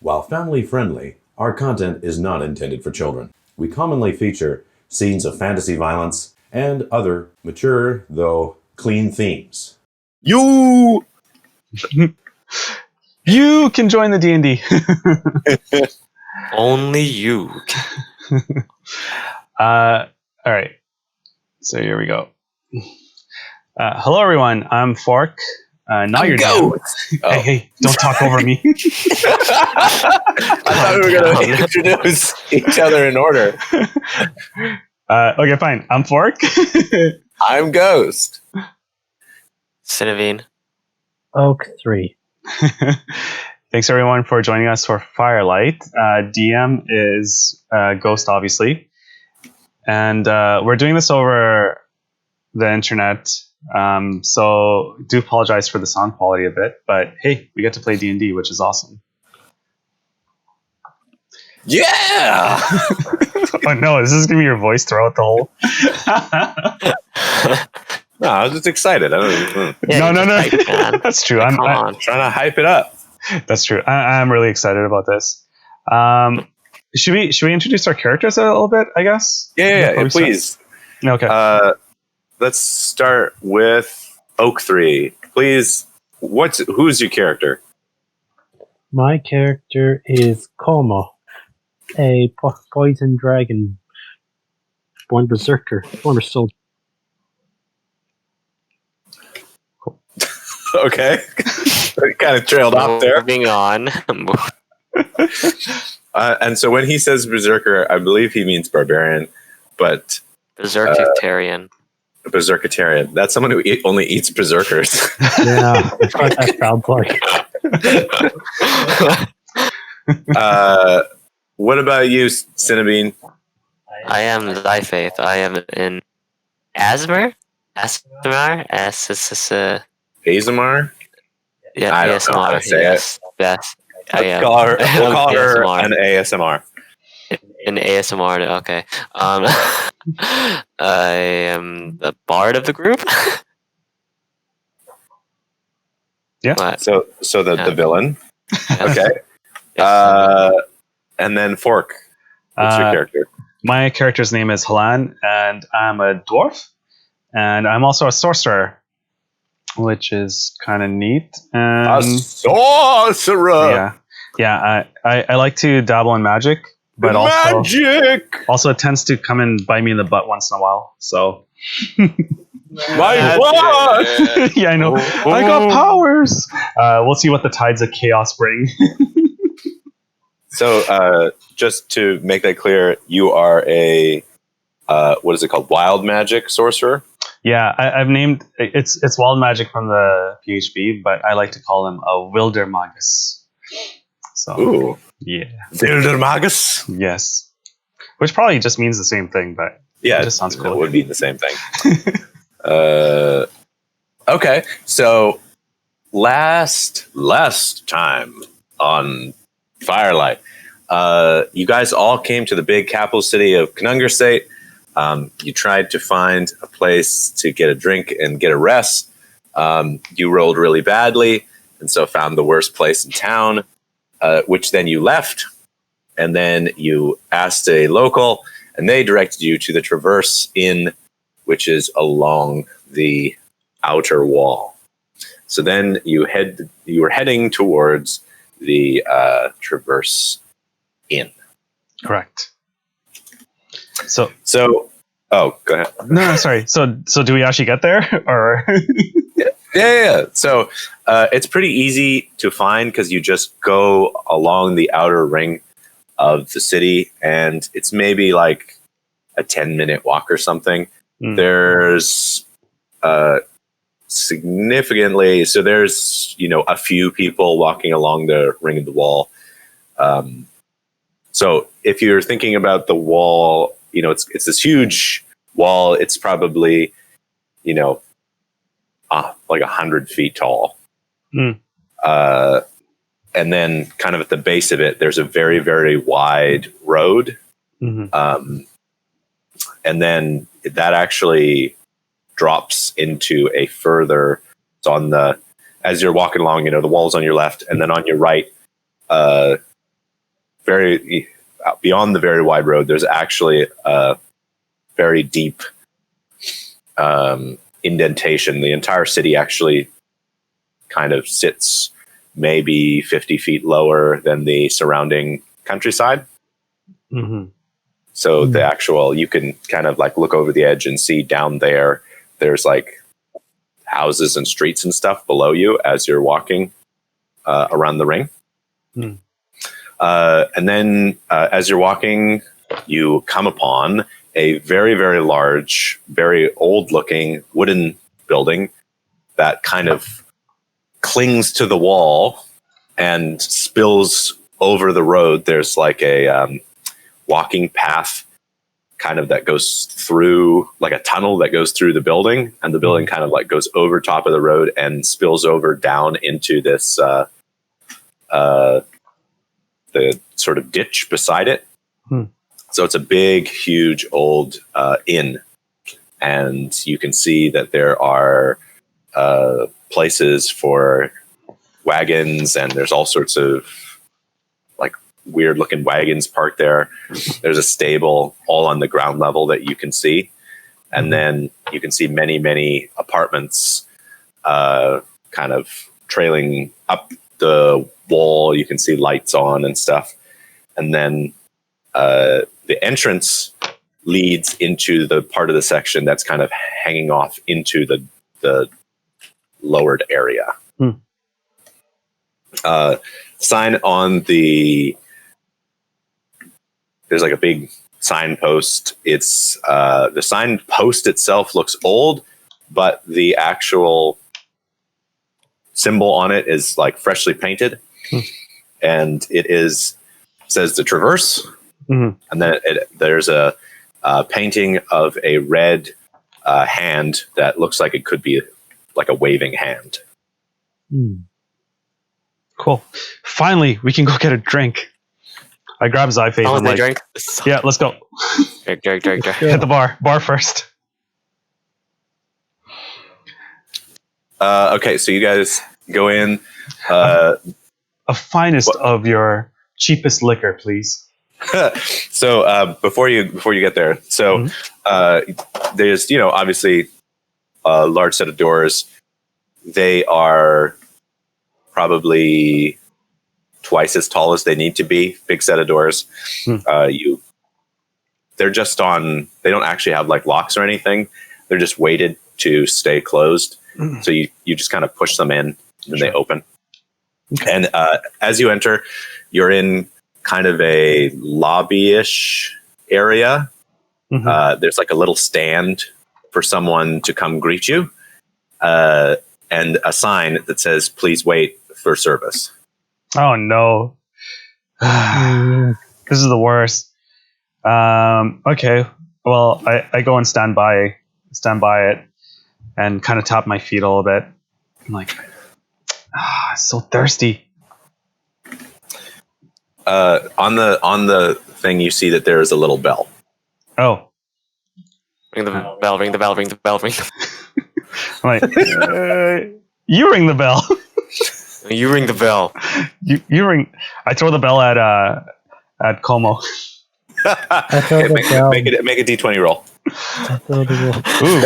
While family-friendly, our content is not intended for children. We commonly feature scenes of fantasy violence and other mature, though clean themes. You can join the D&D. Only you. All right. So here we go. Hello, everyone. I'm Fork. Not your name. Oh. Hey, don't talk over me. I thought we were going to introduce each other in order. Okay, fine. I'm Fork. I'm Ghost. Cinevine. Oak 3. Thanks, everyone, for joining us for Firelight. DM is Ghost, obviously. And we're doing this over the internet. So do apologize for the sound quality a bit, but hey, we get to play D&D, which is awesome. Yeah! Oh no, is this gonna be your voice throughout the whole? No, I was just excited. I don't. Yeah, No. hype, That's true. Come I'm on. Trying to hype it up. That's true. I'm really excited about this. Should we introduce our characters a little bit? I guess. Yeah, please. Okay. Let's start with Oak 3. Please, who's your character? My character is Koma, a poison dragon, born berserker, former soldier. Okay. Kind of trailed off there. Moving on. And so when he says berserker, I believe he means barbarian, but Berserkitarian. berserkitarian. That's someone who only eats berserkers. Yeah, that's what that sounds like. What about you, Cinebine? I am thy Faeth. I am in Asmar? Asmar? Azamar? Yeah, I don't know how to ASMR. say Yes. Yes. I am. We'll call her ASMR. an ASMR. An ASMR, okay. I am the bard of the group. Yeah. But, So the villain. yes. Okay. Yes. And then Fork. What's your character? My character's name is Hlan, and I'm a dwarf, and I'm also a sorcerer, which is kind of neat. A sorcerer. Yeah. I like to dabble in magic, but Magic. also it tends to come and bite me in the butt once in a while. So. My what? Yeah, I know. I got powers. We'll see what the tides of chaos bring. So, just to make that clear, you are a what is it called? Wild magic sorcerer. Yeah, I've named it's wild magic from the PHP, but I like to call him a wilder magus. So, Ooh, yeah, wilder magus. yes, which probably just means the same thing, but Yeah, it just sounds cool. It would be the same thing. Okay, so last time on Firelight, you guys all came to the big capital city of Canungar State. You tried to find a place to get a drink and get a rest. You rolled really badly, and so found the worst place in town, which then you left. And then you asked a local, and they directed you to the Traverse Inn, which is along the outer wall. So then you were heading towards the Traverse Inn. Correct. So, oh, go ahead. no, sorry. So do we actually get there, or? Yeah. So it's pretty easy to find because you just go along the outer ring of the city, and it's maybe like a 10-minute walk or something. There's significantly, so there's a few people walking along the ring of the wall. So if you're thinking about the wall, it's this huge wall. It's probably like 100 feet tall. And then kind of at the base of it, there's a very, very wide road. Mm-hmm. And then that actually drops into a further, it's on as you're walking along, the wall's on your left, and then on your right, very beyond the very wide road. There's actually a very deep indentation. The entire city actually kind of sits maybe 50 feet lower than the surrounding countryside. Mm-hmm. So the actual, you can kind of like look over the edge and see down there, there's like houses and streets and stuff below you as you're walking around the ring. Mm. And then as you're walking, you come upon a very, very large, very old looking wooden building that kind of clings to the wall and spills over the road. There's like a walking path kind of that goes through, like a tunnel that goes through the building, and the building kind of like goes over top of the road and spills over down into this the sort of ditch beside it. So it's a big, huge old inn, and you can see that there are places for wagons, and there's all sorts of like weird looking wagons parked there. There's a stable all on the ground level that you can see, and then you can see many, many apartments kind of trailing up the wall. You can see lights on and stuff, and then the entrance leads into the part of the section that's kind of hanging off into the lowered area. Sign on there's like a big signpost. It's the signpost itself looks old, but the actual symbol on it is like freshly painted, and it says the Traverse. And then there's a painting of a red hand that looks like it could be like a waving hand. Cool. Finally, we can go get a drink. I grab Zyface. Oh, I'm they like, drink? yeah, let's go. Drink. Hit the bar. Bar first. Okay, so you guys go in. A finest of your cheapest liquor, please. So before you get there, so there's obviously a large set of doors. They are probably twice as tall as they need to be. Big set of doors. They're just on. They don't actually have like locks or anything. They're just weighted to stay closed. So you just kind of push them in and they open. Okay. And as you enter, you're in kind of a lobby-ish area. There's like a little stand for someone to come greet you, and a sign that says, "Please wait for service." Oh no. This is the worst. Okay. Well, I go and stand by it and kind of tap my feet a little bit. I'm like, so thirsty. On the thing, you see that there is a little bell. Oh. Ring the bell. I'm like, you ring the bell. You ring the bell. You ring. I throw the bell at Como. Make a D20 roll. Ooh.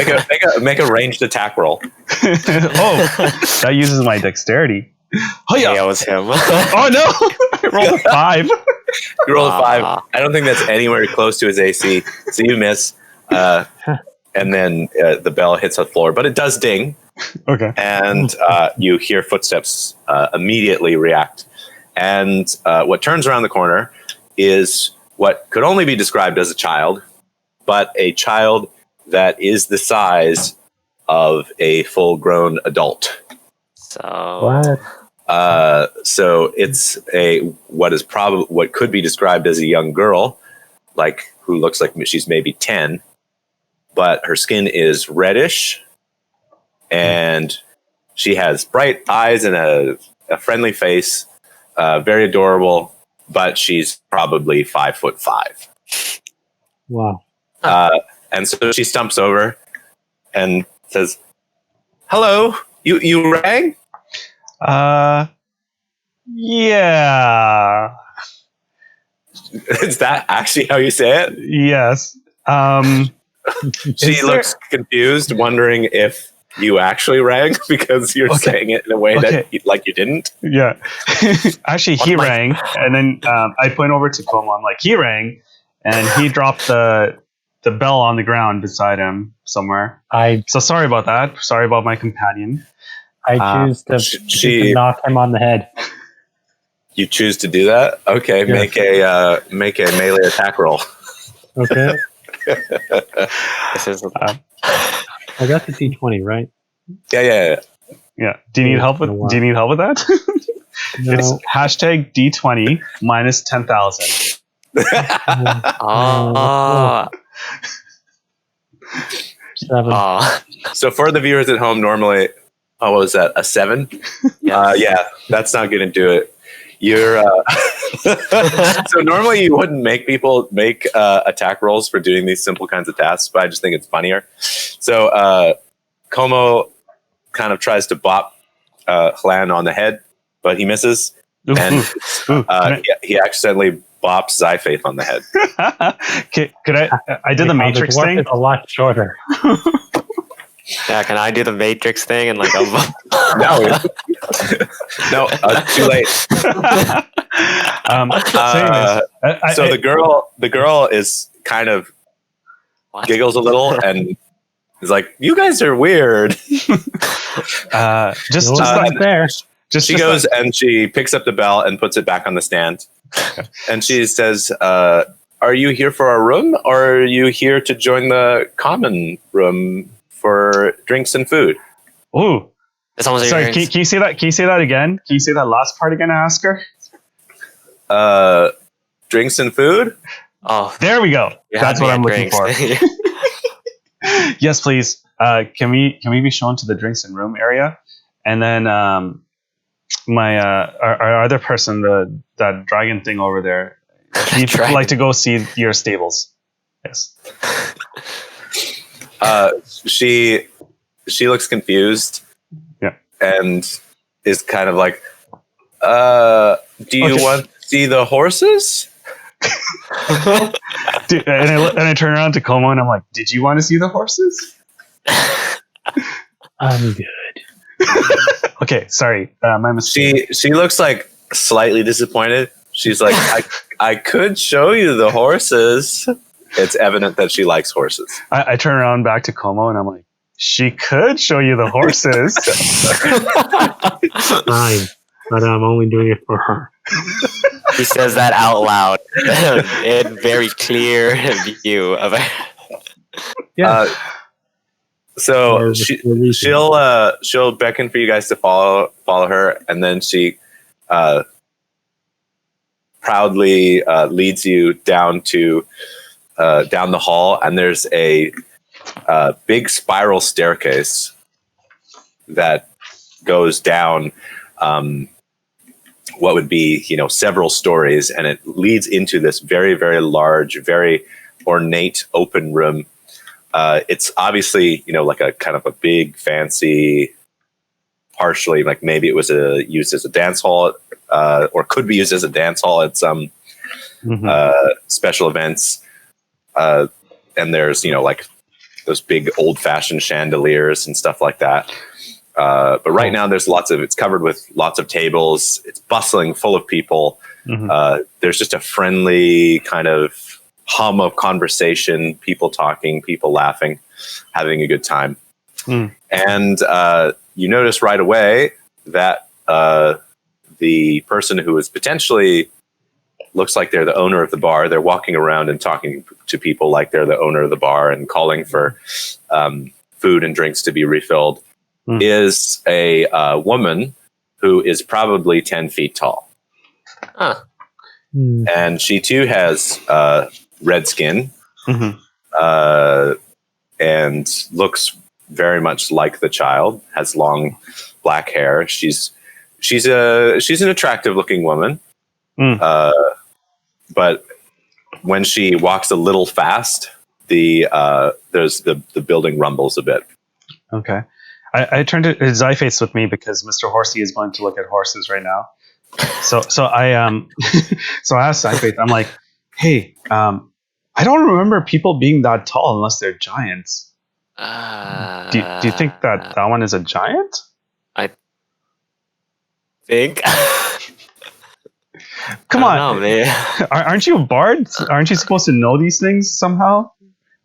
Make a ranged attack roll. That uses my dexterity. Oh yeah, that was him. Oh no, I rolled a 5. You rolled a 5. I don't think that's anywhere close to his AC, so you miss. And then the bell hits the floor, but it does ding. Okay. And you hear footsteps immediately react. And what turns around the corner is what could only be described as a child, but a child that is the size of a full-grown adult. So it's what could be described as a young girl, like who looks like she's maybe 10, but her skin is reddish, and she has bright eyes and a friendly face, very adorable, but she's probably 5'5". Wow. And so she stumps over and says, "Hello, you rang?" Yeah. Is that actually how you say it? Yes. She looks confused, wondering if you actually rang because you're saying it in a way that like you didn't. Yeah. Actually, he rang, and then I point over to Como. I'm like, he rang, and he dropped the bell on the ground beside him somewhere. So sorry about that. Sorry about my companion. I choose to knock him on the head. You choose to do that? Okay, yes. Make a melee attack roll. Okay. This is. I got the D20, right? Yeah. Do you need help with? Do you need help with that? No. It's hashtag D20 minus 10,000. Seven. So for the viewers at home, normally, what was that? A 7? Yeah, that's not going to do it. You're so normally you wouldn't make people make attack rolls for doing these simple kinds of tasks, but I just think it's funnier. So Como kind of tries to bop Hlan on the head, but he misses, and he accidentally bops Faeth on the head. Could I did the Matrix thing? It's a lot shorter. Yeah, can I do the Matrix thing and like no, too late. So the girl is kind of giggles a little and is like, "You guys are weird." Just like there. She goes and she picks up the bell and puts it back on the stand, and she says, "Are you here for our room, or are you here to join the common room for drinks and food?" Ooh. Sorry, can you say that? Can you say that again? Can you say that last part again? I ask her. Drinks and food. Oh, there we go. That's what I'm looking for. Yes, please. Can we be shown to the drinks and room area? And then my our other person, that dragon thing over there, he'd like to go see your stables. Yes. She looks confused. Yeah. And is kind of like, do you want to see the horses? Dude, and I turn around to Como and I'm like, did you want to see the horses? I'm good. Okay, sorry. My mistake. She looks like slightly disappointed. She's like, I could show you the horses. It's evident that she likes horses. I turn around back to Como and I'm like, she could show you the horses. Fine, but I'm only doing it for her. He says that out loud in very clear view of it. Yeah. So she'll beckon for you guys to follow her, and then she proudly leads you down to down the hall, and there's a big spiral staircase that goes down what would be, several stories, and it leads into this very, very large, very ornate open room. It's obviously, like a kind of a big, fancy, partially, like maybe it was used as a dance hall, or could be used as a dance hall at some special events. And there's, like those big old-fashioned chandeliers and stuff like that. But right now it's covered with lots of tables. It's bustling, full of people. There's just a friendly kind of hum of conversation, people talking, people laughing, having a good time. And you notice right away that the person who is potentially looks like they're the owner of the bar, they're walking around and talking to people like they're the owner of the bar and calling for food and drinks to be refilled, is a woman who is probably 10 feet tall. And she too has red skin and looks very much like the child, has long black hair. She's an attractive looking woman. But when she walks a little fast, there's the building rumbles a bit. Okay. I turned to Faeth with me because Mr. Horsey is going to look at horses right now. So I so I asked Faeth, I'm like, hey, I don't remember people being that tall unless they're giants. Do you think that one is a giant? I think. Come I on, don't know, man. aren't you a bard? Aren't you supposed to know these things somehow?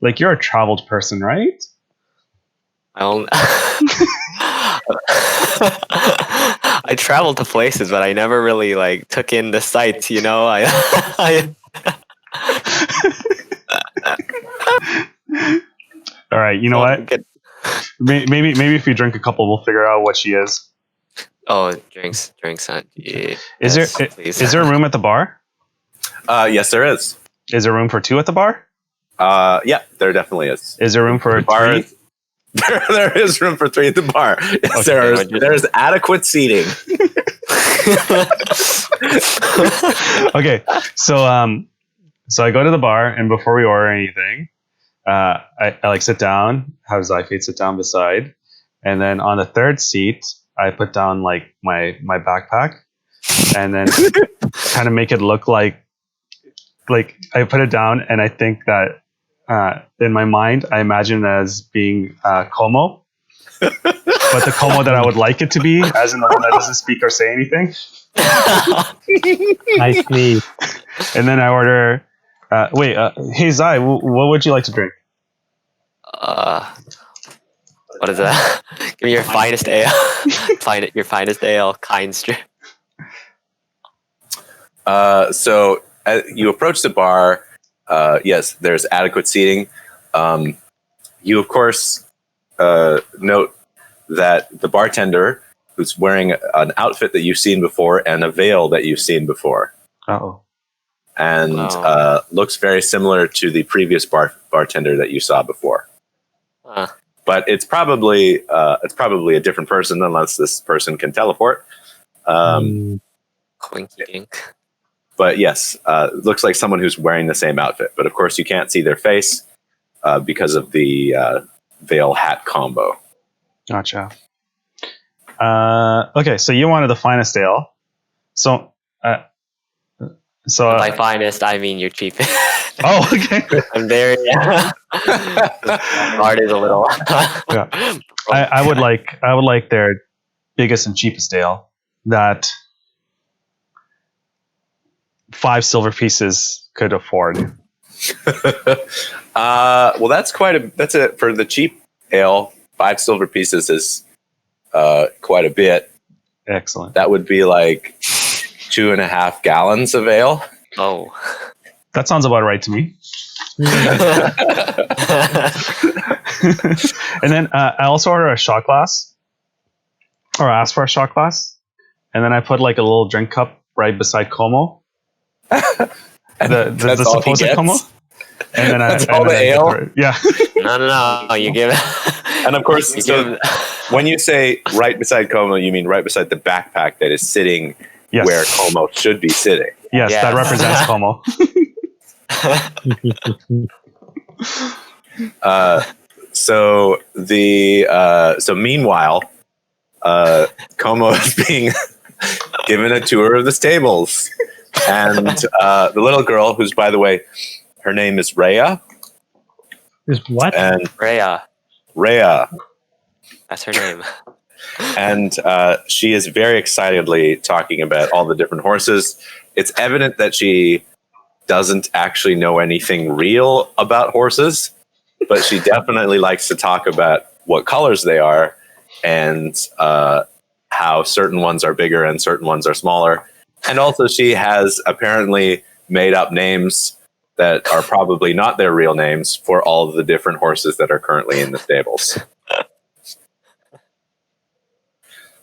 Like you're a traveled person, right? I don't. I traveled to places, but I never really like took in the sights. You know, All right, you know what? Maybe if you drink a couple, we'll figure out what she is. Oh, drinks. Yeah. Is there a room at the bar? Yes, there is. Is there room for 2 at the bar? Yeah, there definitely is. Is there room for 3? There is room for 3 at the bar. Yes, Okay. there's adequate seating. Okay, so I go to the bar, and before we order anything, I like sit down, have Zyfate sit down beside, and then on the 3rd seat, I put down like my backpack, and then kind of make it look like I put it down, and I think that in my mind, I imagine it as being Como, but the Como that I would like it to be, as in the one that doesn't speak or say anything. Nice me. And then I order. Hey Zai, what would you like to drink? What is that? Give me your finest ale. Your finest ale, kind strip. So you approach the bar. Yes, there's adequate seating. You, of course, note that the bartender, who's wearing an outfit that you've seen before and a veil that you've seen before, and looks very similar to the previous bartender that you saw before. But it's probably a different person unless this person can teleport. Clinky dink. But yes, it looks like someone who's wearing the same outfit. But of course, you can't see their face because of the veil hat combo. Gotcha. Okay, so you wanted the finest ale. So By finest, I mean your cheapest. Oh, okay. I'm very. Art is a little. Yeah. I would like their biggest and cheapest ale that 5 silver pieces could afford. Well, that's it for the cheap ale. 5 silver pieces is quite a bit. Excellent. That would be like 2.5 gallons of ale. Oh, that sounds about right to me. And then I also order a shot glass, or ask for a shot glass, and then I put like a little drink cup right beside Como. the supposed Como. And then that's all the ale. Yeah. No. You give it. And of course, when you say right beside Como, you mean right beside the backpack that is sitting where Como should be sitting. Yes, that represents Como. So meanwhile, Como is being given a tour of the stables, and the little girl, who's, by the way, her name is Rhea. Is what? And Rhea. That's her name. And she is very excitedly talking about all the different horses. It's evident that she doesn't actually know anything real about horses, but she definitely likes to talk about what colors they are and how certain ones are bigger and certain ones are smaller. And also she has apparently made up names that are probably not their real names for all of the different horses that are currently in the stables.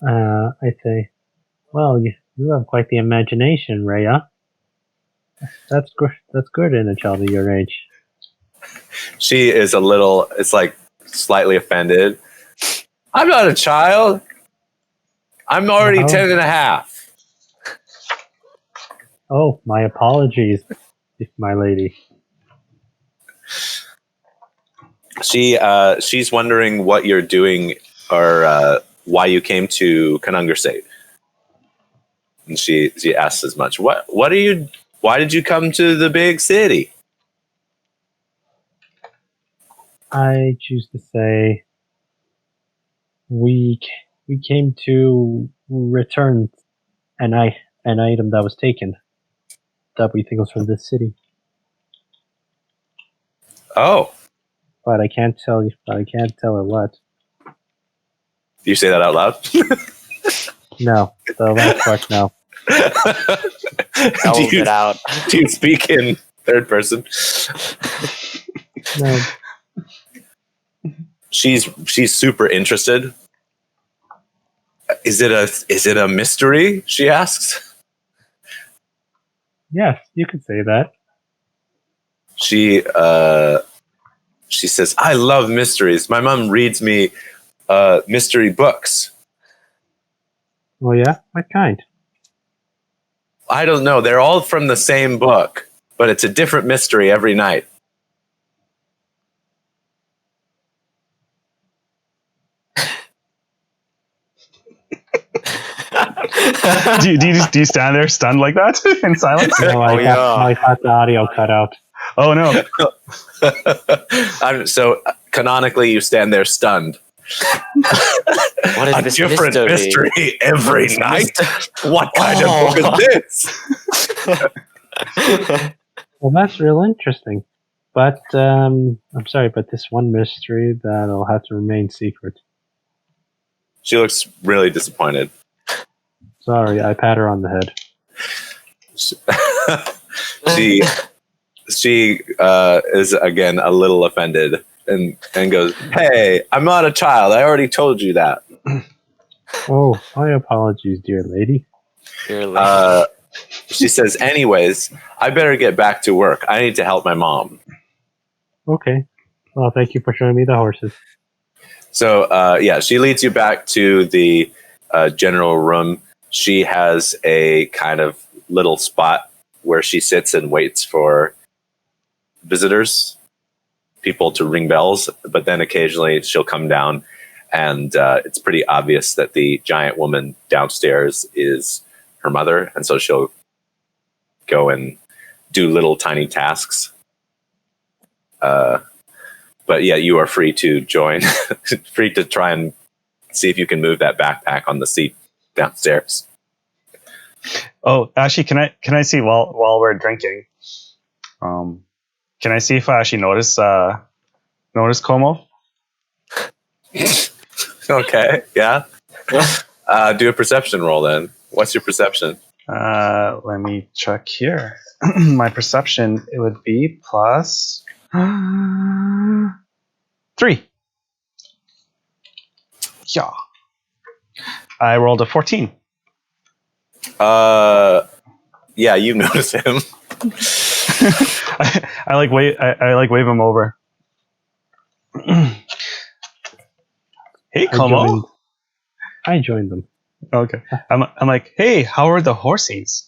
I say, well, you have quite the imagination, Rhea. That's good in a child of your age. She is it's like slightly offended. I'm not a child. I'm already 10 and a half. Oh, my apologies, my lady. She's wondering what you're doing or why you came to Kanungar State. And she asks as much. Why did you come to the big city? I choose to say we came to return an item that was taken that we think was from this city. Oh, But I can't tell you. I can't tell her what. do you say that out loud? No, the last part. No. Spells it out. Do you speak in third person? No. She's super interested. Is it a mystery? She asks. Yes, you could say that. She says, "I love mysteries. My mom reads me mystery books. Well, yeah. What kind? I don't know. They're all from the same book, but it's a different mystery every night." do you stand there stunned like that in silence? No, I thought the audio cut out. Oh no! So canonically, you stand there stunned. What is A this different mystery every night? What kind of book is this? Well, that's real interesting. But I'm sorry, but this one mystery that'll have to remain secret. She looks really disappointed. Sorry, I pat her on the head. She is again a little offended and goes, "Hey, I'm not a child. I already told you that." Oh, my apologies, dear lady. She says, "Anyways, I better get back to work. I need to help my mom." Okay. Well, thank you for showing me the horses. So she leads you back to the general room. She has a kind of little spot where she sits and waits for visitors, people to ring bells, but then occasionally she'll come down, and it's pretty obvious that the giant woman downstairs is her mother, and so she'll go and do little tiny tasks. But yeah, you are free to join, free to try and see if you can move that backpack on the seat downstairs. Oh, actually, can I see while we're drinking? Can I see if I actually notice Como? Okay, yeah. Do a perception roll then. What's your perception? Let me check here. My perception, it would be plus 3. Yeah. I rolled a 14. Yeah, you notice him. I like wave him over. Hey, Como. I joined them. Okay. I'm like, hey, how are the horsies?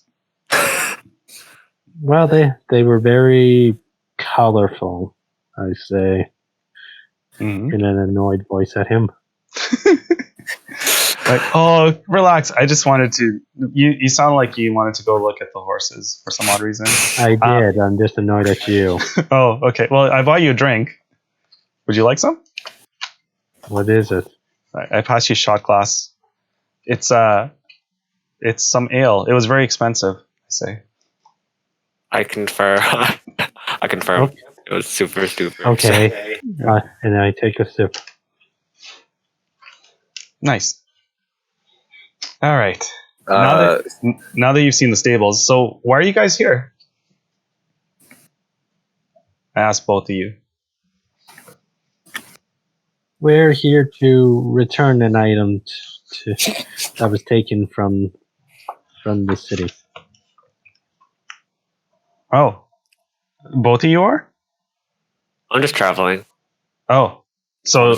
Well, they were very colorful, I say, in an annoyed voice at him. Like, oh, relax. I just wanted to. You sound like you wanted to go look at the horses for some odd reason. I did. I'm just annoyed at you. Oh, okay. Well, I bought you a drink. Would you like some? What is it? I passed you a shot glass. It's some ale. It was very expensive, I say. I confirm. I confirm. Okay. It was super. Okay. And I take a sip. Nice. All right. Now that you've seen the stables, so why are you guys here? I asked both of you. We're here to return an item that was taken from the city. Oh, both of you are? I'm just traveling. Oh, so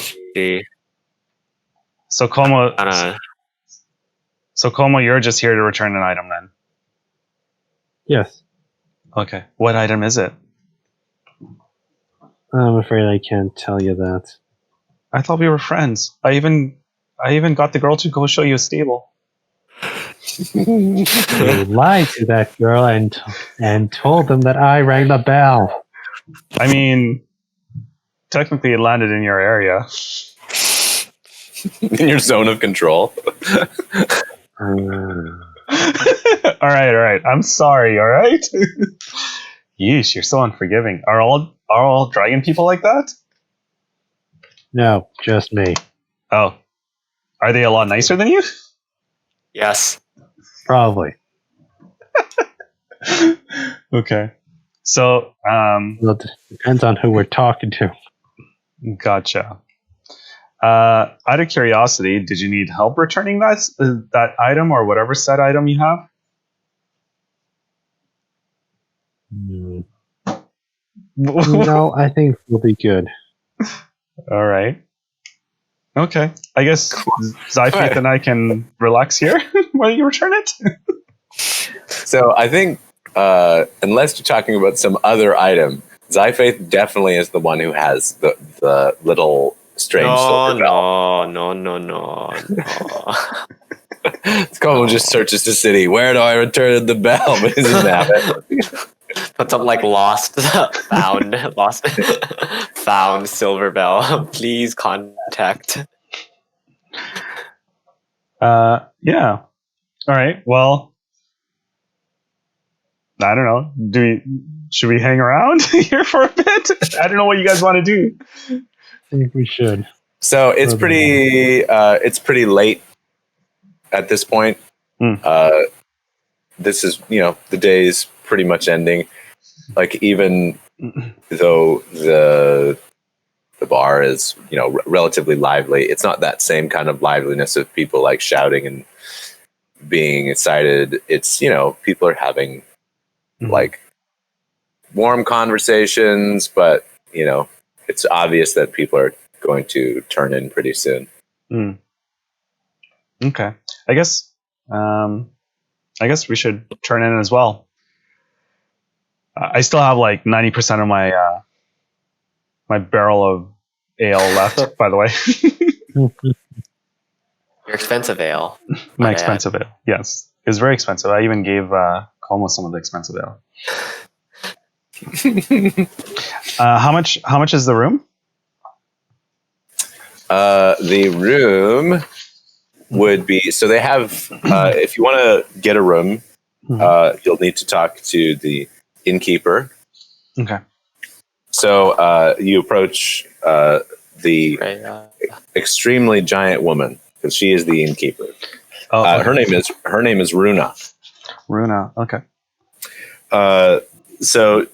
Como. So Como, you're just here to return an item then? Yes. Okay. What item is it? I'm afraid I can't tell you that. I thought we were friends. I even got the girl to go show you a stable. You lied to that girl and told them that I rang the bell. I mean, technically it landed in your area. In your zone of control. All right. I'm sorry. All right. Yeesh, you're so unforgiving. Are all dragon people like that? No, just me. Oh, are they a lot nicer than you? Yes. Probably. Okay. So, Well, it depends on who we're talking to. gotcha. Out of curiosity, did you need help returning that item or whatever set item you have? No, I think we'll be good. All right. Okay. I guess Zyfaith and I can relax here while you return it. So I think, unless you're talking about some other item, Zyfaith definitely is the one who has the little strange silver bell. No. Scum just searches the city. Where do I return the bell? But isn't that it? Put some like found silver bell. Please contact. Yeah. All right. Well, I don't know. Should we hang around here for a bit? I don't know what you guys want to do. I think we should. So it's pretty late at this point. This is, the day's pretty much ending. Like, even though the bar is, relatively lively, it's not that same kind of liveliness of people like shouting and being excited. It's, people are having like warm conversations, but, it's obvious that people are going to turn in pretty soon. Okay. I guess we should turn in as well. I still have like 90% of my my barrel of ale left, by the way. Your expensive ale. My expensive ale. Yes. It was very expensive. I even gave Como some of the expensive ale. How much is the room? The room would be, so they have, if you want to get a room, you'll need to talk to the innkeeper. Okay. So you approach the extremely giant woman, because she is the innkeeper. Okay. Her name is Runa. Runa. Okay. So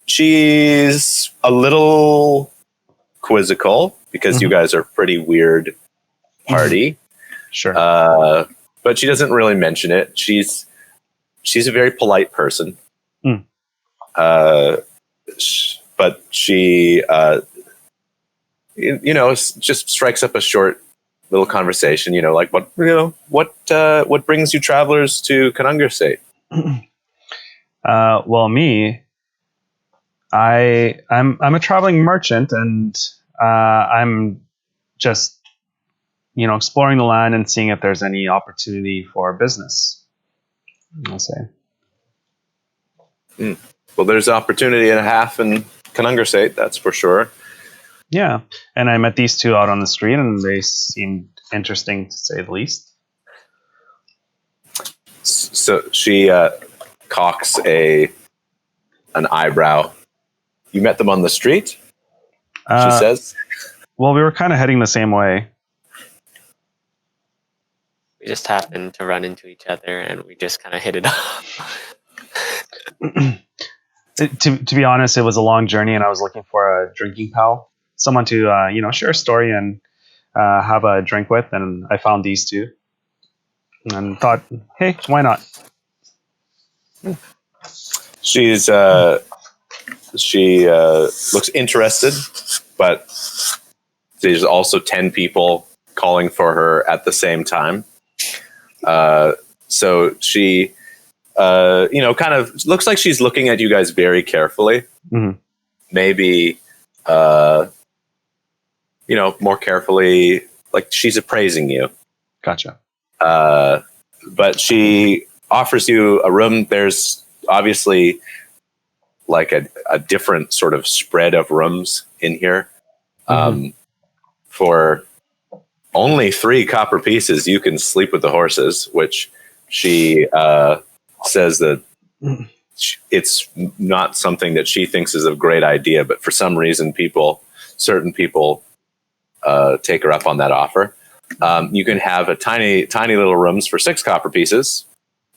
she's a little quizzical, because you guys are a pretty weird party. Sure. But she doesn't really mention it. She's a very polite person. But she, just strikes up a short little conversation. Like what brings you travelers to Kanungersate? Well, me, I'm a traveling merchant, and I'm just exploring the land and seeing if there's any opportunity for business, I'll say. Well, there's opportunity and a half in Kanungersate, that's for sure. Yeah, and I met these two out on the street, and they seemed interesting, to say the least. So she cocks an eyebrow. You met them on the street? She says. Well, we were kind of heading the same way. We just happened to run into each other, and we just kind of hit it off. To be honest, it was a long journey, and I was looking for a drinking pal, someone to share a story and have a drink with, and I found these two, and thought, hey, why not? She looks interested, but there's also 10 people calling for her at the same time. So she, kind of looks like she's looking at you guys very carefully. Maybe, more carefully, like she's appraising you. Gotcha. but she offers you a room. There's obviously like a different sort of spread of rooms in here. For only 3 copper pieces, you can sleep with the horses, which she says that it's not something that she thinks is a great idea, but for some reason, certain people take her up on that offer. You can have a tiny little rooms for 6 copper pieces.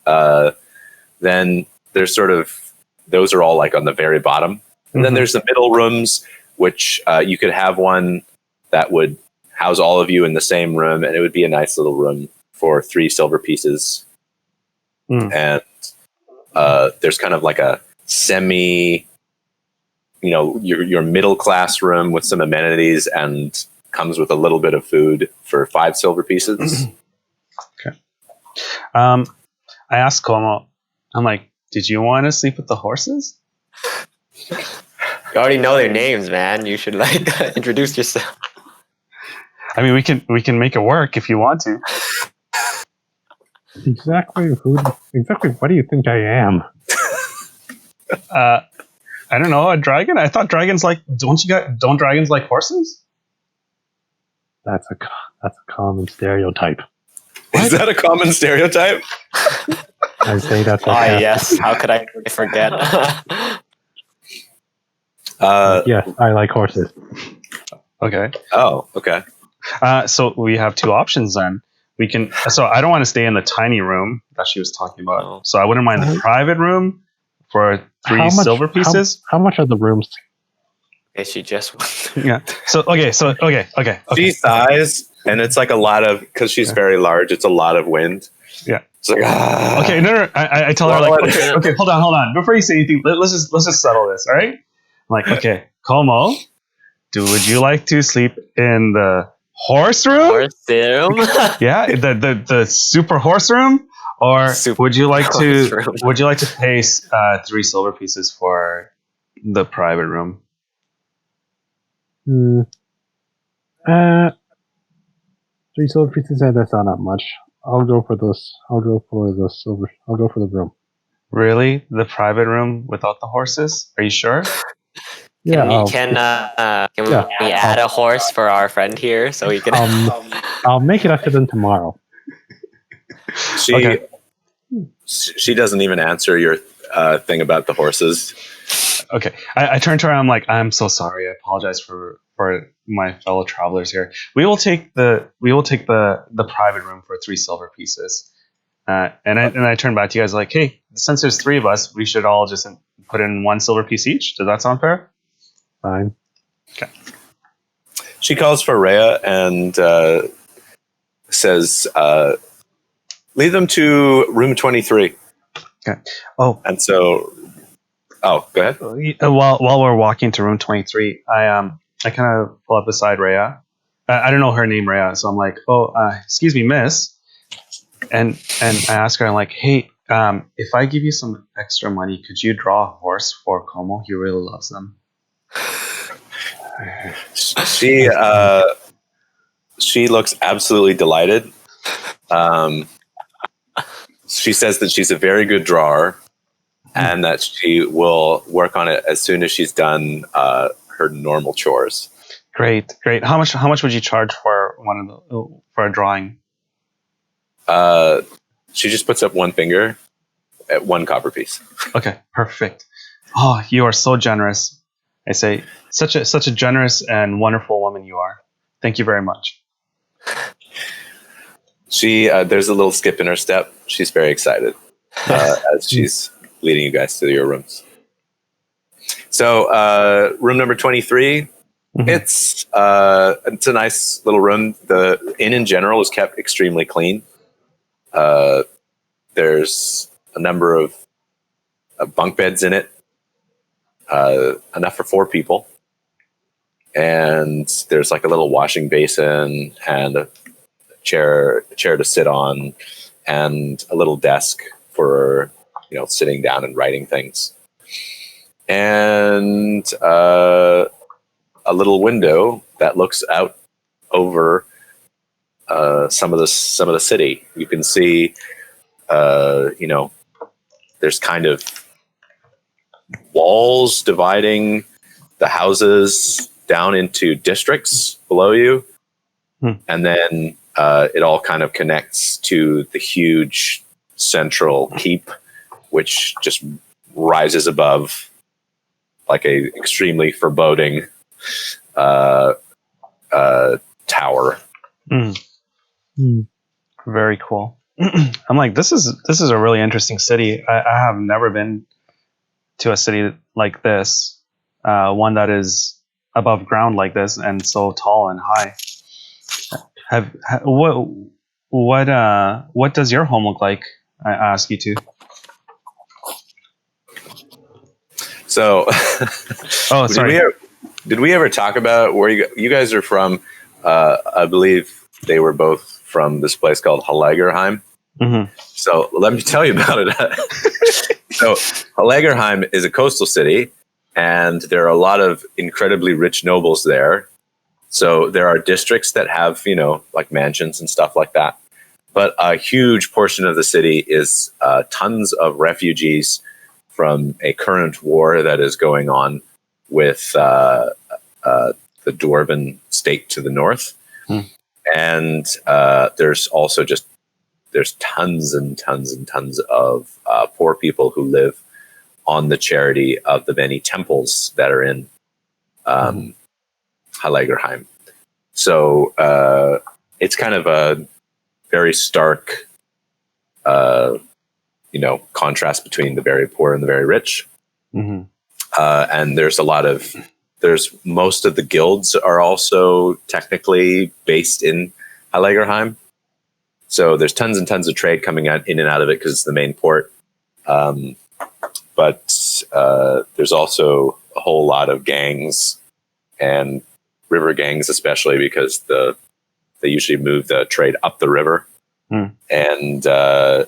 Then there's those are all like on the very bottom. And then there's the middle rooms, which you could have one that would house all of you in the same room, and it would be a nice little room for 3 silver pieces. And there's kind of like a semi, your middle class room with some amenities and comes with a little bit of food for 5 silver pieces. Okay. I asked Como, I'm like, did you want to sleep with the horses? You already know their names, man. You should introduce yourself. I mean, we can make it work if you want to. Exactly what do you think I am? I don't know, a dragon? I thought dragons don't dragons like horses? That's a common stereotype. Is that a common stereotype? I say that's yes. How could I forget? Yes, I like horses. Okay. Oh, okay. So we have 2 options then. We can. So I don't want to stay in the tiny room that she was talking about. Oh. So I wouldn't mind the private room for 3 silver pieces. How much are the rooms? Okay, she just. Yeah. Okay. She sighs, and it's like a lot of, because she's very large, it's a lot of wind. Yeah. It's like, Okay. No. I tell her like, okay, hold on. Before you say anything, let's just settle this. All right. I'm like, okay, Como, would you like to sleep in the horse room? Horse room? Yeah, the super horse room, or would you like to pay 3 silver pieces for the private room? 3 silver pieces. That's not that much. I'll go for this. I'll go for the silver. I'll go for the room. Really, the private room without the horses? Are you sure? Yeah. Can we add a horse for our friend here so he can? I'll make it up to them tomorrow. She doesn't even answer your thing about the horses. Okay, I turn to her. I'm like, I'm so sorry. I apologize for my fellow travelers here. We will take the private room for 3 silver pieces. And I turn back to you guys like, hey, since there's 3 of us, we should all just put in 1 silver piece each. Does that sound fair? Fine. Okay. She calls for Rhea and says, lead them to room 23. Okay. Oh. And so, go ahead. While we're walking to room 23, I kind of pull up beside Rhea. I don't know her name, Rhea, so I'm like, excuse me, miss. And I ask her, I'm like, hey, if I give you some extra money, could you draw a horse for Como? He really loves them. She looks absolutely delighted. She says that she's a very good drawer and that she will work on it as soon as she's done her normal chores. Great. How much would you charge for for a drawing? She just puts up 1 finger at 1 copper piece. Okay, perfect. Oh, you are so generous. I say, such a generous and wonderful woman you are. Thank you very much. There's a little skip in her step. She's very excited as she's leading you guys to your rooms. So, room number 23. Mm-hmm. It's a nice little room. The inn in general is kept extremely clean. There's a number of bunk beds in it, enough for 4 people. And there's like a little washing basin and a chair to sit on and a little desk for, sitting down and writing things. And a little window that looks out over some of the city. You can see there's kind of walls dividing the houses down into districts below you. And then it all kind of connects to the huge central keep, which just rises above like a extremely foreboding tower. Very cool. I'm like, this is a really interesting city. I have never been to a city like this, one that is above ground like this and so tall and high. What does your home look like? I ask you to. So, oh, sorry. Did we ever talk about where you guys are from? I believe they were both from this place called Halagerheim. So let me tell you about it. So Halagerheim is a coastal city, and there are a lot of incredibly rich nobles there. So there are districts that have, like mansions and stuff like that. But a huge portion of the city is tons of refugees from a current war that is going on with the Dwarven state to the north. And there's also there's tons and tons and tons of poor people who live on the charity of the many temples that are in Halagerheim. So it's kind of a very stark, contrast between the very poor and the very rich. And there's most of the guilds are also technically based in Halagerheim. So there's tons and tons of trade coming in and out of it because it's the main port. But there's also a whole lot of gangs and river gangs, especially because they usually move the trade up the river. And so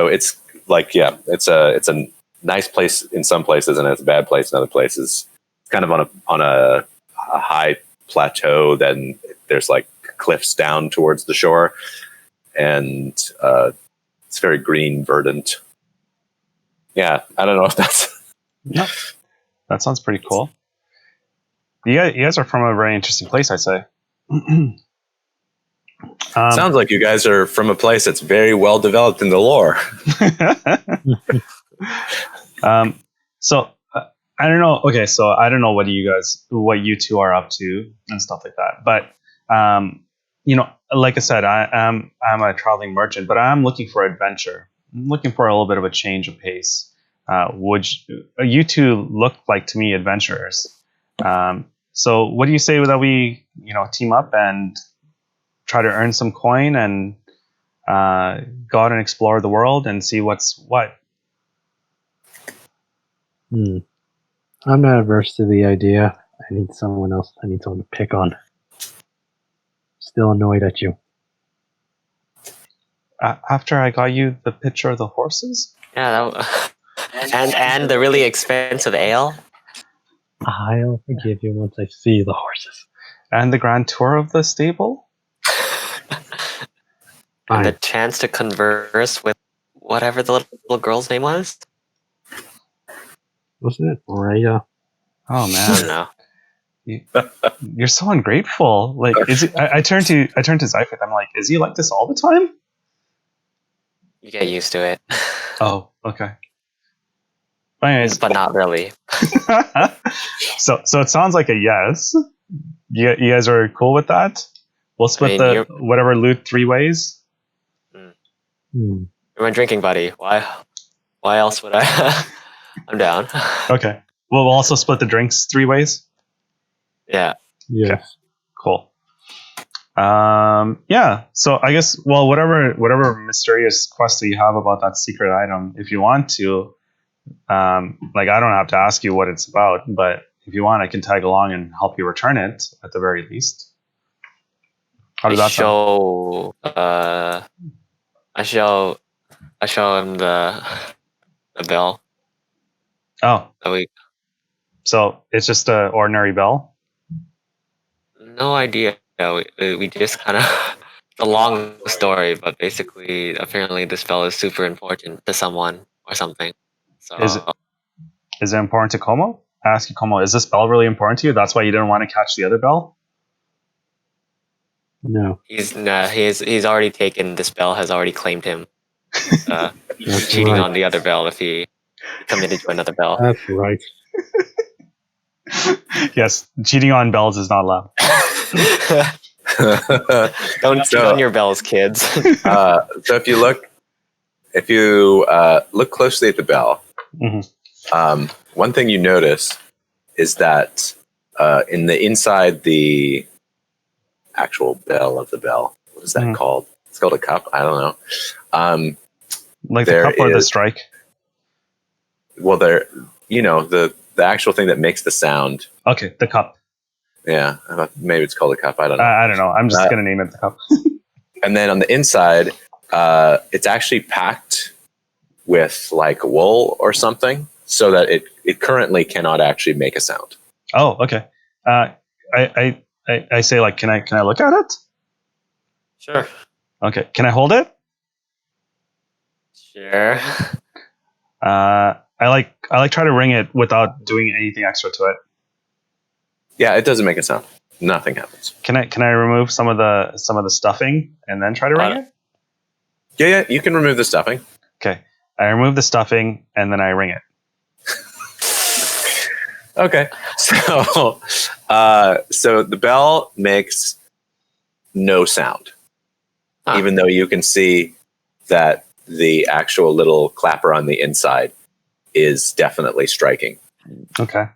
it's like, it's a nice place in some places, and it's a bad place in other places. It's kind of on a high plateau. Then there's like cliffs down towards the shore, and it's very green, verdant. Yeah, I don't know if that's. No, that sounds pretty cool. You guys are from a very interesting place, I'd say. Sounds like you guys are from a place that's very well developed in the lore. So I don't know. Okay, so I don't know what you two are up to and stuff like that. But like I said, I'm a traveling merchant, but I'm looking for adventure. I'm looking for a little bit of a change of pace. You two look like to me adventurers. So what do you say that we team up and try to earn some coin and go out and explore the world and see what's what? I'm not averse to the idea. I need someone else. I need someone to pick on. Still annoyed at you. After I got you the picture of the horses? Yeah, and the really expensive ale. I'll forgive you once I see the horses. And the grand tour of the stable? And the chance to converse with whatever the little girl's name was? Wasn't it Rhea? Oh man. I don't know. You're so ungrateful. Like, is it, I turned to Zyphith. I'm like, is he like this all the time? You get used to it. Oh, okay. Anyways, but not really. So it sounds like a yes. You guys are cool with that? We'll split whatever loot 3 ways. You went drinking, buddy. Why else would I? I'm down. Okay. We'll also split the drinks 3 ways. Yeah. Yeah. Okay. Cool. Yeah. So I guess, well, whatever mysterious quest that you have about that secret item, if you want to, like, I don't have to ask you what it's about, but if you want, I can tag along and help you return it at the very least. How does that sound? I show him the bell. Oh. That So it's just an ordinary bell? No idea. We just kind of a long story, but basically, apparently, this spell is super important to someone or something. So Is it important to Como? I ask you, Como, is this bell really important to you? That's why you didn't want to catch the other bell? No. he's already taken this bell, has already claimed him. That's Cheating right. on the other bell if he committed to another bell. That's right. Yes, cheating on bells is not allowed. Don't cheat on your bells, kids. So if you look closely at the bell, one thing you notice is that in the inside the actual bell of the bell, what is that called? It's called a cup. I don't know. Like the cup or the strike? Well, the actual thing that makes the sound. Okay, the cup. Yeah, maybe it's called a cup. I don't know. I don't know. I'm just going to name it the cup. And then on the inside, it's actually packed with like wool or something, so that it currently cannot actually make a sound. Oh, okay. I say, like, can I look at it? Sure. Okay. Can I hold it? Sure. I like try to ring it without doing anything extra to it. Yeah, it doesn't make a sound. Nothing happens. Can I remove some of the stuffing and then try to ring it? Yeah, you can remove the stuffing. Okay. I remove the stuffing and then I ring it. Okay. So the bell makes no sound, even though you can see that the actual little clapper on the inside is definitely striking. Okay.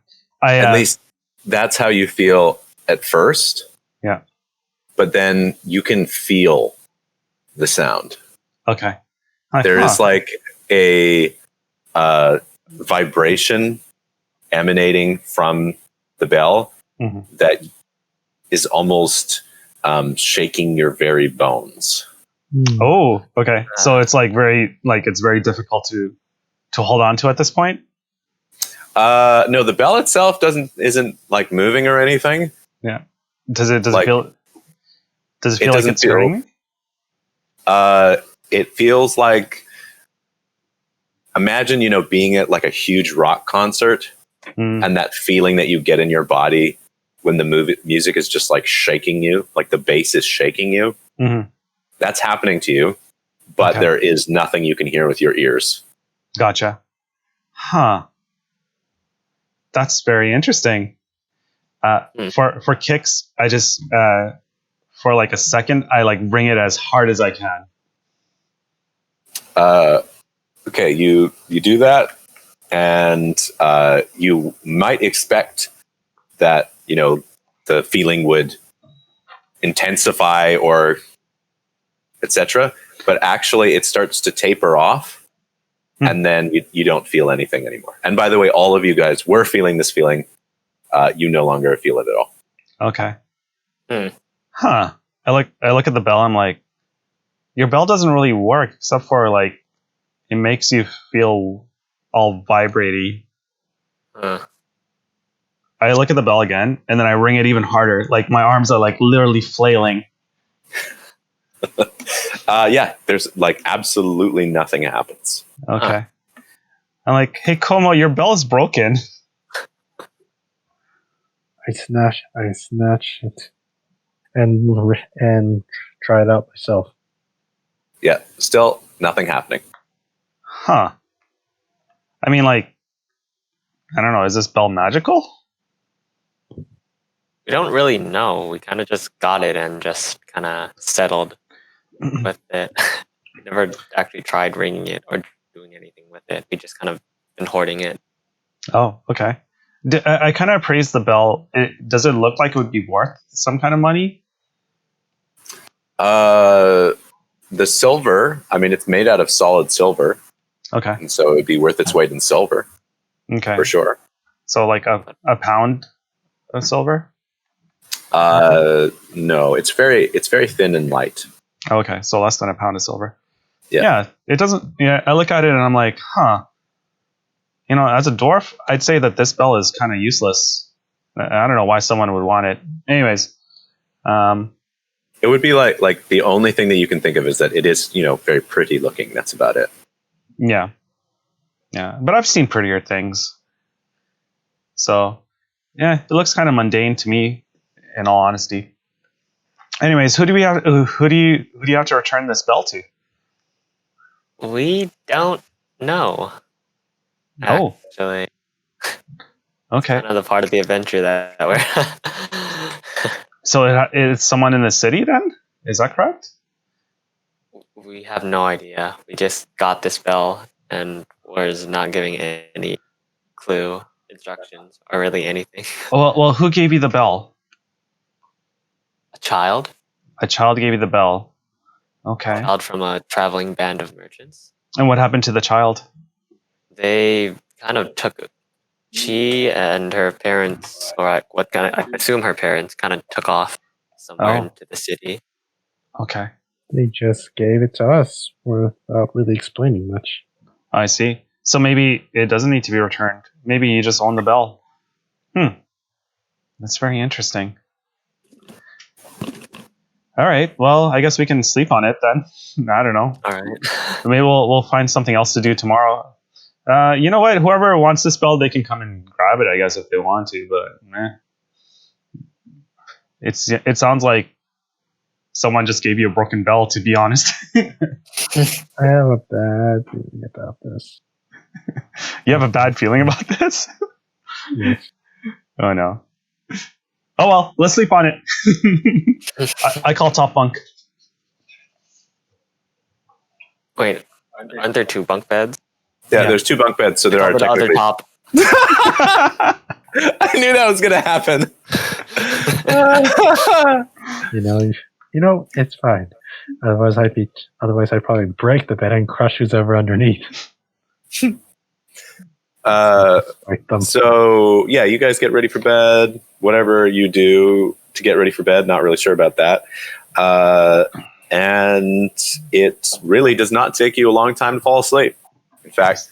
At least that's how you feel at first. Yeah. But then you can feel the sound. Okay. There is like a vibration emanating from the bell that is almost shaking your very bones. Oh, okay. So it's like it's very difficult to hold on to at this point. No, the bell itself isn't like moving or anything. Yeah. Does it feel like it's hurting me? It feels like, imagine, being at like a huge rock concert and that feeling that you get in your body when the music is just like shaking you, like the bass is shaking you. That's happening to you, but there is nothing you can hear with your ears. Gotcha. Huh. That's very interesting. For kicks, I just for like a second, I like ring it as hard as I can. Okay, you do that, and you might expect that the feeling would intensify or etc. But actually, it starts to taper off, and then you don't feel anything anymore. And by the way, all of you guys were feeling this feeling. You no longer feel it at all. Okay. Huh. I look at the bell. I'm like, your bell doesn't really work except for like it makes you feel all vibraty. I look at the bell again, and then I ring it even harder. Like my arms are like literally flailing. Yeah, there's like absolutely nothing happens. Okay. I'm like, hey, Como, your bell is broken. I snatch it and try it out myself. Yeah, still nothing happening. Huh. I mean, like, I don't know. Is this bell magical? We don't really know. We kind of just got it and just kind of settled with it. We never actually tried ringing it or doing anything with it. We just kind of been hoarding it. Oh, okay. I kind of appraised the bell. Does it look like it would be worth some kind of money? The silver, I mean, it's made out of solid silver. Okay. And so it would be worth its weight in silver. Okay. For sure. So like a pound of silver? No, it's very thin and light. Okay, so less than a pound of silver. Yeah. It doesn't. Yeah, I look at it and I'm like, huh. As a dwarf, I'd say that this bell is kind of useless. I don't know why someone would want it. Anyways, It would be like the only thing that you can think of is that it is, very pretty looking. That's about it. Yeah. Yeah. But I've seen prettier things. So, yeah, it looks kind of mundane to me, in all honesty. Anyways, who do you have to return this bell to? We don't know. Oh. Actually, Okay. another part of the adventure that we're. So it's someone in the city then? Is that correct? We have no idea. We just got this bell and was not giving any clue, instructions, or really anything. Well, who gave you the bell? A child? A child gave you the bell. Okay. A child from a traveling band of merchants. And what happened to the child? They kind of took. She and her parents, or I assume her parents, kind of took off somewhere into the city. Okay. They just gave it to us without really explaining much. I see. So maybe it doesn't need to be returned. Maybe you just own the bell. That's very interesting. All right. Well, I guess we can sleep on it then. I don't know. All right. Maybe we'll find something else to do tomorrow. You know what? Whoever wants this bell, they can come and grab it, I guess, if they want to. But it sounds like someone just gave you a broken bell, to be honest. I have a bad feeling about this. You have a bad feeling about this? Yes. Oh, no. Oh, well, let's sleep on it. I call top bunk. Wait, aren't there 2 bunk beds? Yeah, there's 2 bunk beds, so there are The other technically. top. I knew that was going to happen. It's fine. Otherwise, I'd probably break the bed and crush who's ever underneath. So yeah, you guys get ready for bed. Whatever you do to get ready for bed, not really sure about that. And it really does not take you a long time to fall asleep. In fact,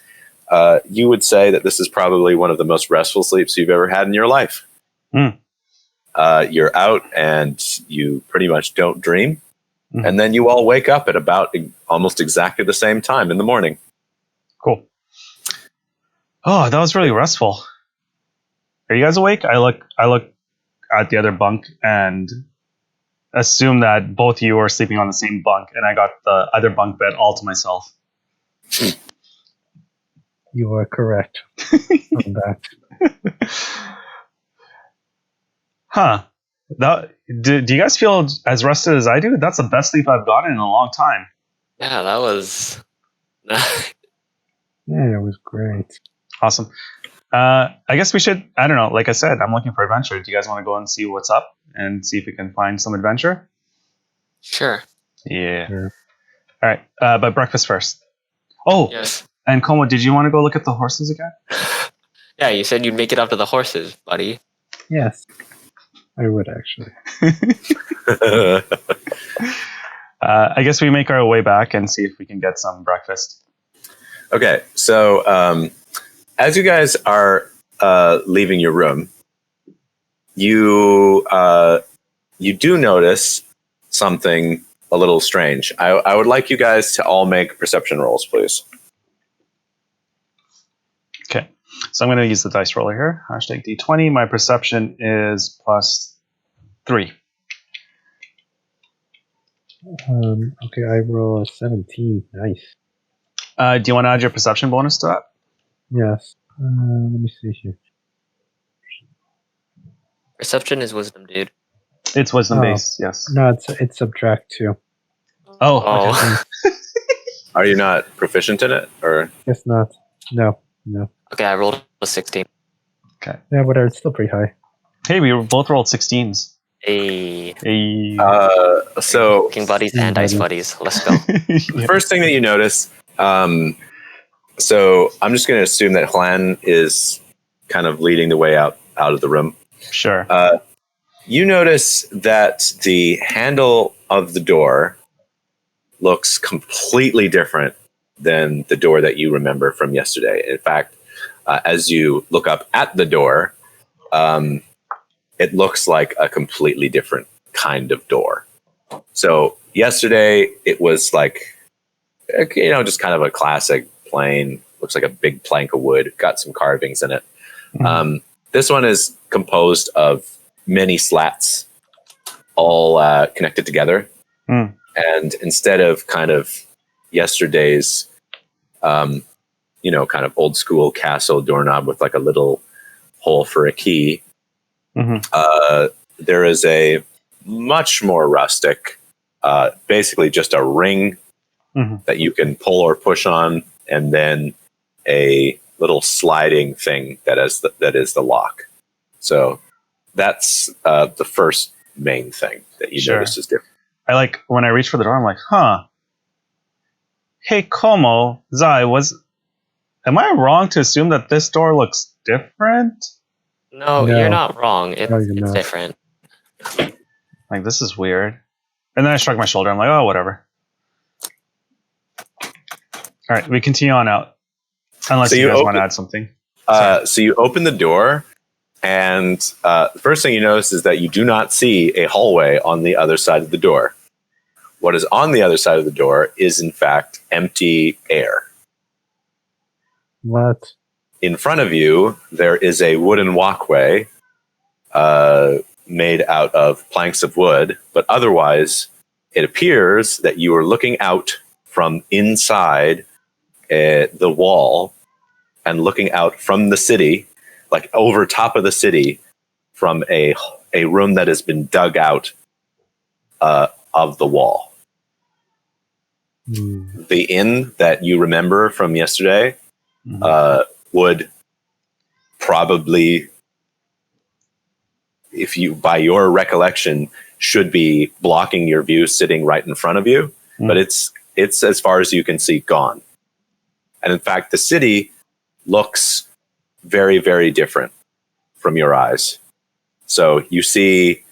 you would say that this is probably one of the most restful sleeps you've ever had in your life. You're out and you pretty much don't dream. And then you all wake up at about almost exactly the same time in the morning. Cool. Oh, that was really restful. Are you guys awake? I look at the other bunk and assume that both of you are sleeping on the same bunk, and I got the other bunk bed all to myself. You are correct on that. Huh. Do you guys feel as rested as I do? That's the best sleep I've gotten in a long time. Yeah, that was. Yeah, it was great. Awesome. I guess we should, I don't know, like I said, I'm looking for adventure. Do you guys want to go and see what's up and see if we can find some adventure? Sure. Yeah. Sure. All right. But breakfast first. Oh, Yes. and Como, did you want to go look at the horses again? Yeah, you said you'd make it up to the horses, buddy. Yes, I would actually. I guess we make our way back and see if we can get some breakfast. Okay, so as you guys are leaving your room, you do notice something a little strange. I would like you guys to all make perception rolls, please. Okay, so I'm going to use the dice roller here. Hashtag D20. My perception is +3. Okay, I roll a 17. Nice. Do you want to add your perception bonus to that? Yes. Let me see here. Perception is wisdom, dude. It's wisdom Oh. based, yes. No, it's subtract 2. Oh, okay. Are you not proficient in it, or Guess not. No. Okay, I rolled a 16. Okay. Yeah, whatever. It's still pretty high. Hey, we both rolled 16s. Hey, Hey. so King Buddies and Ice Buddies. Let's go. the first thing that you notice, so I'm just going to assume that Hlan is kind of leading the way out of the room. Sure. You notice that the handle of the door looks completely different than the door that you remember from yesterday. In fact, as you look up at the door, it looks like a completely different kind of door. So yesterday it was like, just kind of a classic plain, looks like a big plank of wood, got some carvings in it. This one is composed of many slats, all connected together. And instead of kind of yesterday's, kind of old school castle doorknob with like a little hole for a key, there is a much more rustic, basically just a ring that you can pull or push on, and then a little sliding thing that is the lock. So that's the first main thing that you notice is different. I like when I reach for the door, I'm like, huh. Hey, Como, Zai, am I wrong to assume that this door looks different? No, No. you're not wrong. It's you're not. different. Like, this is weird. And then I shrug my shoulder. I'm like, oh, whatever. All right, we continue on out. Unless you guys want to add something. So you open the door, and the first thing you notice is that you do not see a hallway on the other side of the door. What is on the other side of the door is, in fact, empty air. What? In front of you, there is a wooden walkway made out of planks of wood, but otherwise, it appears that you are looking out from inside the wall and looking out from the city, like over top of the city, from a room that has been dug out of the wall. The inn that you remember from yesterday would probably, if you, by your recollection, should be blocking your view sitting right in front of you, but it's as far as you can see gone. And in fact, the city looks very, very different from your eyes. So you see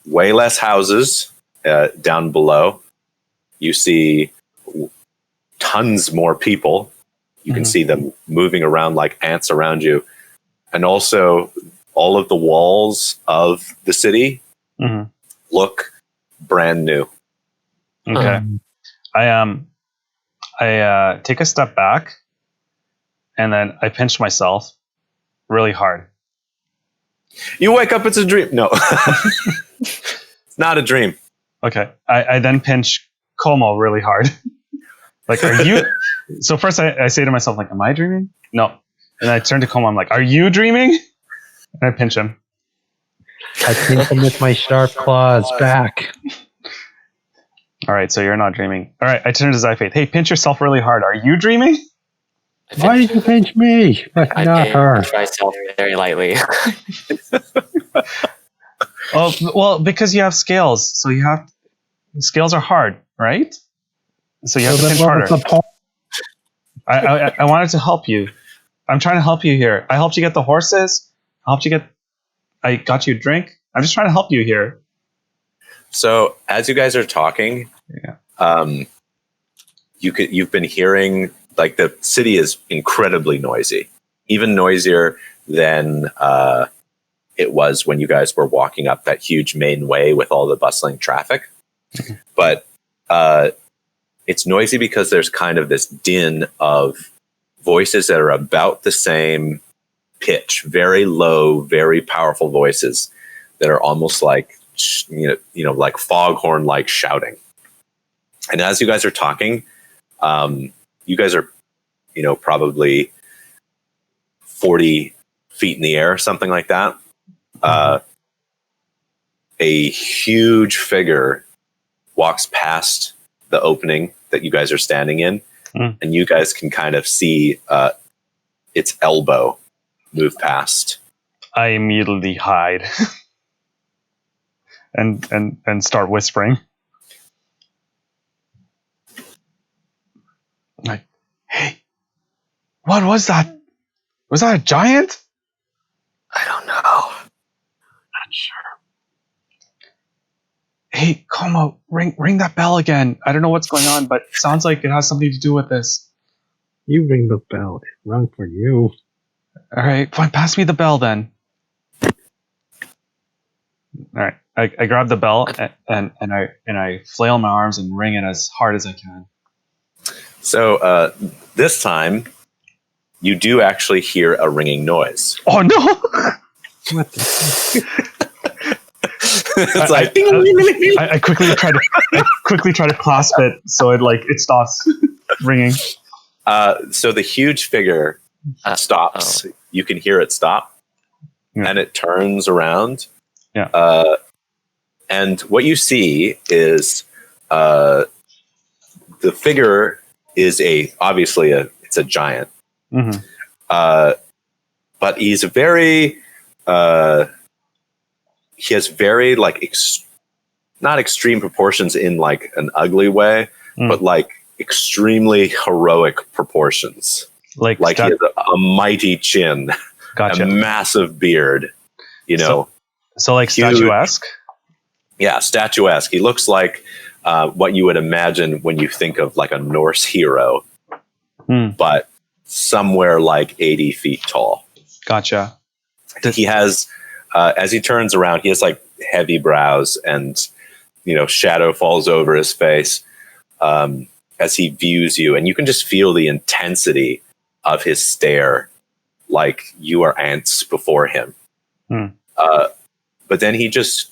way less houses down below. You see tons more people. You can see them moving around like ants around you. And also all of the walls of the city look brand new. Okay. I take a step back, and then I pinch myself really hard. You wake up, it's a dream. No, it's not a dream. Okay. I then pinch Como really hard. Like, are you... So first I say to myself, like, am I dreaming? No. And I turn to Como, I'm like, are you dreaming? And I pinch him. I pinch him with my sharp claws back. All right, so you're not dreaming. All right, I turn to Faeth. Hey, pinch yourself really hard. Are you dreaming? Why did you pinch me, but not her? I myself very lightly. Oh, well, because you have scales. So you have... Scales are hard, right? So you have to pinch harder. I wanted to help you. I'm trying to help you here. I helped you get the horses. I got you a drink. I'm just trying to help you here. So as you guys are talking, you've been hearing, like, the city is incredibly noisy, even noisier than it was when you guys were walking up that huge main way with all the bustling traffic. But it's noisy because there's kind of this din of voices that are about the same pitch, very low, very powerful voices that are almost like, like foghorn like shouting. And as you guys are talking, you guys are, probably 40 feet in the air, something like that. A huge figure walks past the opening that you guys are standing in, and you guys can kind of see its elbow move past. I immediately hide and start whispering. Like, hey, what was that? Was that a giant? I don't know. Not sure. Hey, Como, ring that bell again. I don't know what's going on, but it sounds like it has something to do with this. You ring the bell. It rung for you. All right, fine. Pass me the bell then. All right. I grab the bell and I flail my arms and ring it as hard as I can. So this time, you do actually hear a ringing noise. Oh no! What the? It's like I quickly try to clasp it so it stops ringing. So the huge figure stops. You can hear it stop, and it turns around. Yeah. And what you see is the figure is obviously it's a giant, Mm-hmm. but he's very he has very like not extreme proportions in like an ugly way, but like extremely heroic proportions. Like he has a mighty chin, Gotcha. a massive beard, you know. So like huge, statuesque? Yeah, statuesque. He looks like what you would imagine when you think of like a Norse hero, but somewhere like 80 feet tall. Gotcha. He has, as he turns around, he has like heavy brows and, you know, shadow falls over his face as he views you. And you can just feel the intensity of his stare, like you are ants before him. But then he just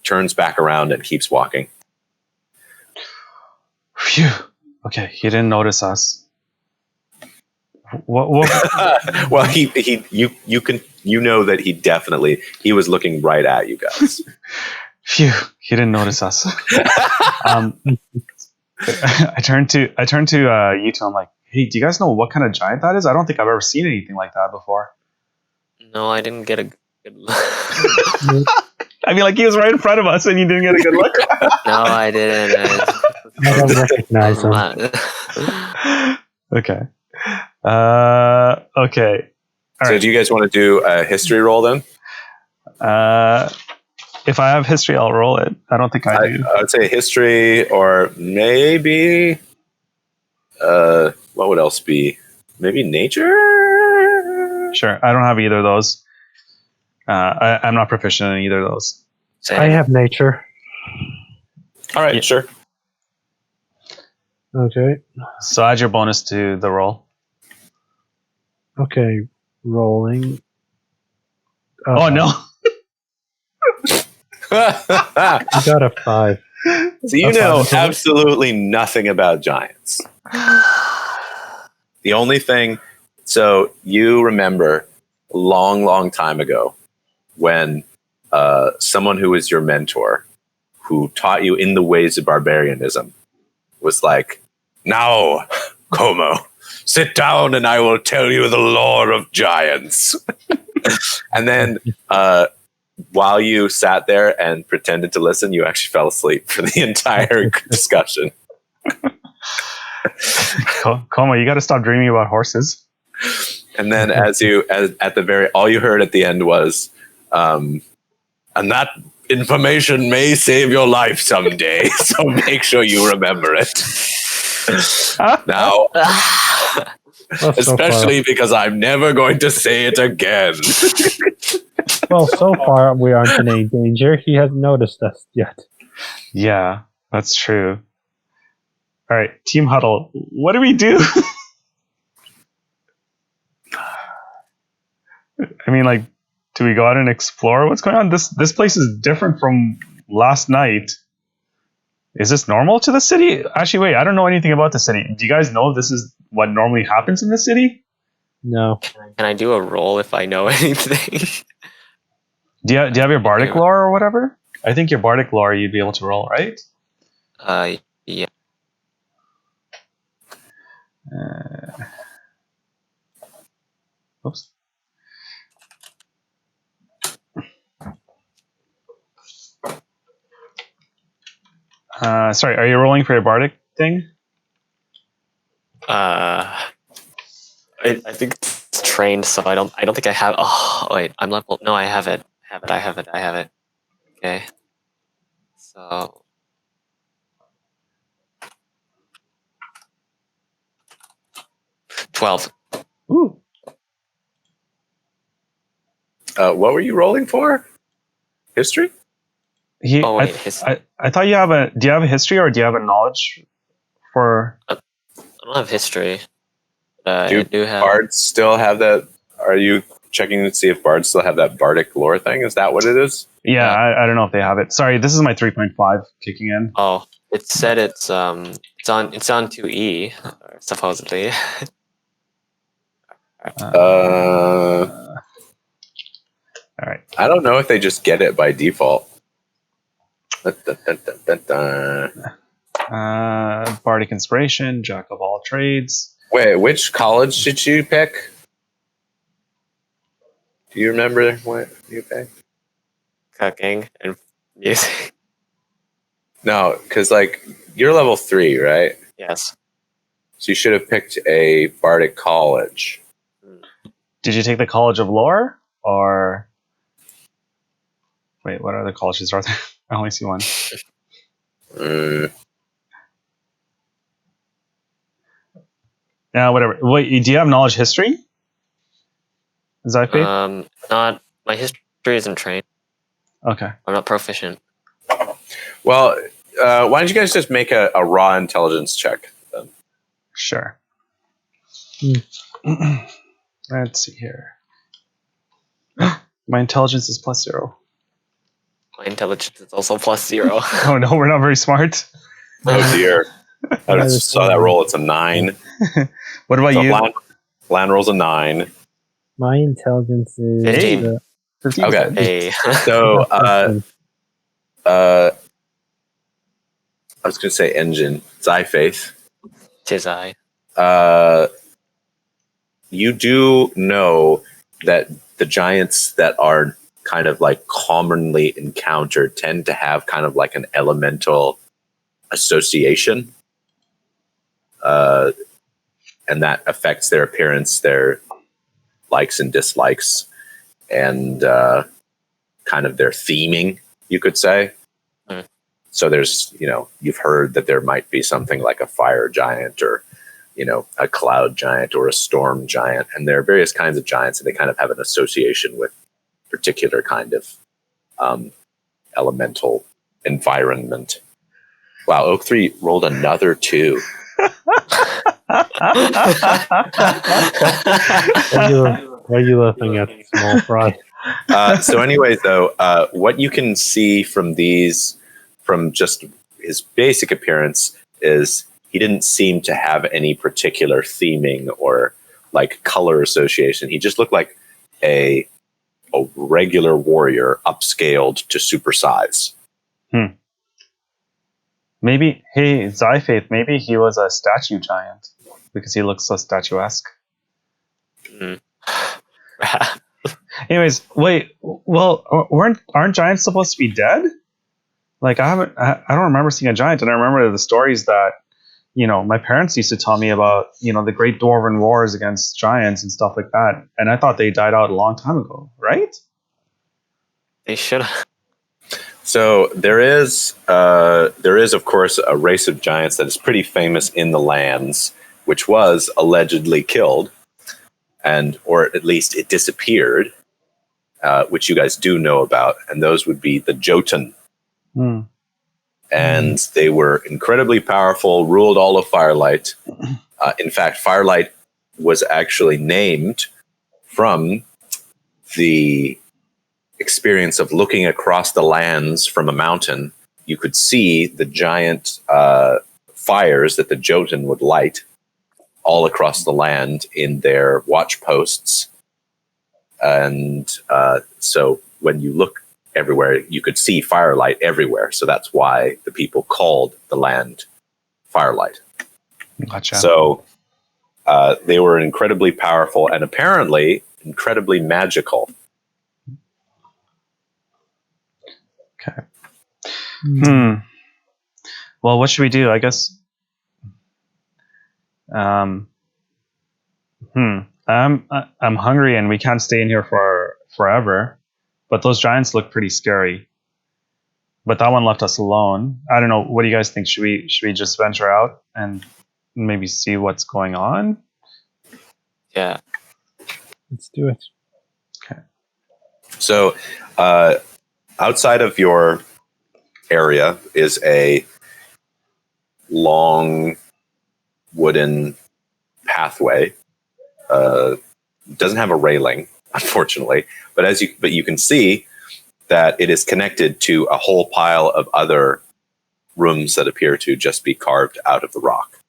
turns back around and keeps walking. Phew. Okay, he didn't notice us. What? Well, you know that he was looking right at you guys. Phew, he didn't notice us. I turn to you two. I'm like, hey, do you guys know what kind of giant that is? I don't think I've ever seen anything like that before. No, I didn't get a good look. I mean, like he was right in front of us, and you didn't get a good look. No, I didn't. I don't recognize him. Okay. Okay. All So right. do you guys want to do a history roll then? If I have history, I'll roll it. I don't think I do. I would say history, or maybe what would else be? Maybe nature? Sure. I don't have either of those. I'm not proficient in either of those. I have nature. All right, sure. Okay. So add your bonus to the roll. Okay. Rolling. Oh no. I got a 5. So you know absolutely nothing about giants. The only thing, so you remember a long, long time ago when someone who was your mentor, who taught you in the ways of barbarianism, was like, now, Como, sit down and I will tell you the lore of giants. And then while you sat there and pretended to listen, you actually fell asleep for the entire discussion. Como, you got to stop dreaming about horses. And then all you heard at the end was, and that information may save your life someday, so make sure you remember it. Now, especially because I'm never going to say it again. Well, so far we aren't in any danger. He hasn't noticed us yet. Yeah, that's true. All right, team huddle. What do we do? I mean, like, do we go out and explore what's going on? This place is different from last night. Is this normal to the city? Actually, wait, I don't know anything about the city. Do you guys know this is what normally happens in the city? No. Can I do a roll if I know anything? Do you have your bardic lore or whatever? I think your bardic lore you'd be able to roll, right? Yeah. Oops. Sorry, are you rolling for your bardic thing? I think it's trained, so I don't think I have. Oh wait, I'm level. No, I have it. I have it. Okay. So. $12. Ooh. What were you rolling for? History? Oh wait, I thought you have a. Do you have a history or do you have a knowledge for? I don't have history. But Do I do have. bards still have that? Are you checking to see if bards still have that bardic lore thing? Is that what it is? Yeah, I don't know if they have it. Sorry, this is my 3.5 kicking in. Oh, it said it's on 2E supposedly. All right. I don't know if they just get it by default. Bardic Inspiration, Jack of all trades. Wait, which college did you pick? Do you remember what you picked? Cooking and music. No, because like you're level 3, right? Yes. So you should have picked a bardic college. Did you take the College of Lore or? Wait, what other colleges are there? I only see one. Yeah, whatever. Wait, do you have knowledge history? Is that Faeth? Not my history isn't trained. Okay. I'm not proficient. Well, why don't you guys just make a raw intelligence check then? Sure. Let's see here. My intelligence is +0. My intelligence is also +0. Oh no, we're not very smart. Oh dear. I just saw that roll. It's a 9. What about you? Hlan rolls a 9. My intelligence is 15. 15. Okay. Hey. So, I was going to say engine. It's Faeth. Tis I. You do know that the giants that are kind of like commonly encountered tend to have kind of like an elemental association. And that affects their appearance, their likes and dislikes, and kind of their theming, you could say. Mm. So there's, you've heard that there might be something like a fire giant or, a cloud giant or a storm giant. And there are various kinds of giants, and they kind of have an association with particular kind of elemental environment. Wow, Oak 3 rolled another 2. Why are you laughing at small fry? So anyways, though, what you can see from just his basic appearance is he didn't seem to have any particular theming or like color association. He just looked like a regular warrior upscaled to supersize. Maybe, hey, Faith, maybe he was a statue giant because he looks so statuesque. Anyways, wait, well, aren't giants supposed to be dead? Like, I don't remember seeing a giant, and I remember the stories that, my parents used to tell me about, the Great Dwarven Wars against giants and stuff like that, and I thought they died out a long time ago, right? They should have. So there is, of course, a race of giants that is pretty famous in the lands, which was allegedly killed, or at least it disappeared, which you guys do know about, and those would be the Jotun. And they were incredibly powerful, ruled all of Firelight. In fact, Firelight was actually named from the experience of looking across the lands from a mountain. You could see the giant fires that the Jotun would light all across the land in their watch posts. And so when you look everywhere, you could see firelight everywhere. So that's why the people called the land Firelight. Gotcha. So they were incredibly powerful and apparently incredibly magical. Okay. Well, what should we do? I guess. I'm hungry and we can't stay in here for forever. But those giants look pretty scary. But that one left us alone. I don't know. What do you guys think? Should we just venture out and maybe see what's going on? Yeah. Let's do it. So outside of your area is a long wooden pathway. Doesn't have a railing, unfortunately, but you can see that it is connected to a whole pile of other rooms that appear to just be carved out of the rock.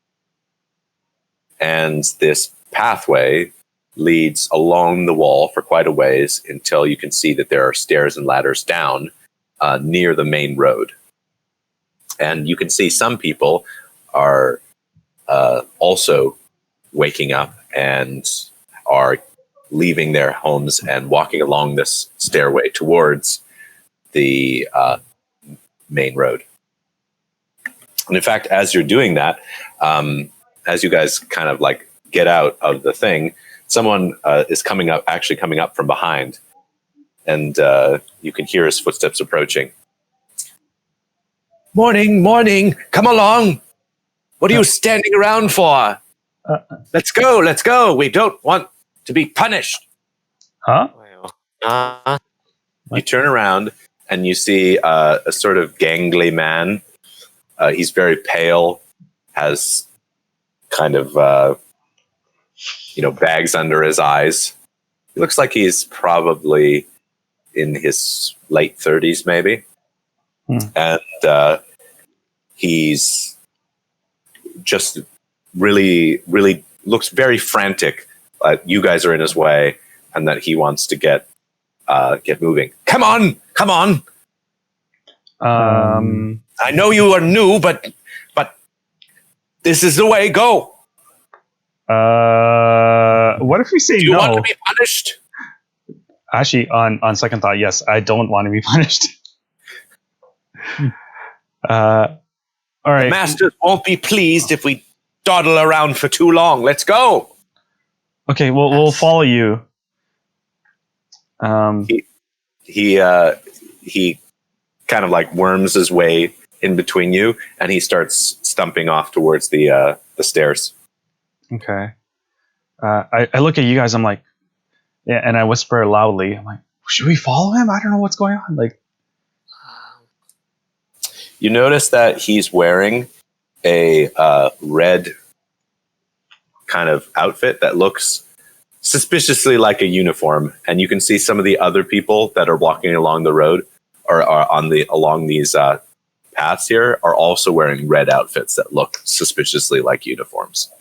And this pathway leads along the wall for quite a ways until you can see that there are stairs and ladders down near the main road. And you can see some people are also waking up and are leaving their homes and walking along this stairway towards the main road. And in fact, as you're doing that, as you guys kind of like get out of the thing, someone is coming up from behind, and you can hear his footsteps approaching. Morning, come along. What are you standing around for? Let's go. We don't want to be punished. Huh? You turn around and you see a sort of gangly man. He's very pale, has kind of bags under his eyes. He looks like he's probably in his late 30s, maybe. And he's just really, really looks very frantic. You guys are in his way, and that he wants to get moving. Come on! I know you are new, but this is the way. Go. What if we say no? Do you want to be punished? Actually, on second thought, yes, I don't want to be punished. All right. The masters won't be pleased if we dawdle around for too long. Let's go. Okay, we'll follow you. He kind of like worms his way in between you, and he starts stumping off towards the stairs. Okay. I look at you guys. I'm like, yeah, and I whisper loudly. I'm like, should we follow him? I don't know what's going on. Like, you notice that he's wearing a red kind of outfit that looks suspiciously like a uniform, and you can see some of the other people that are walking along the road or are along these paths here are also wearing red outfits that look suspiciously like uniforms.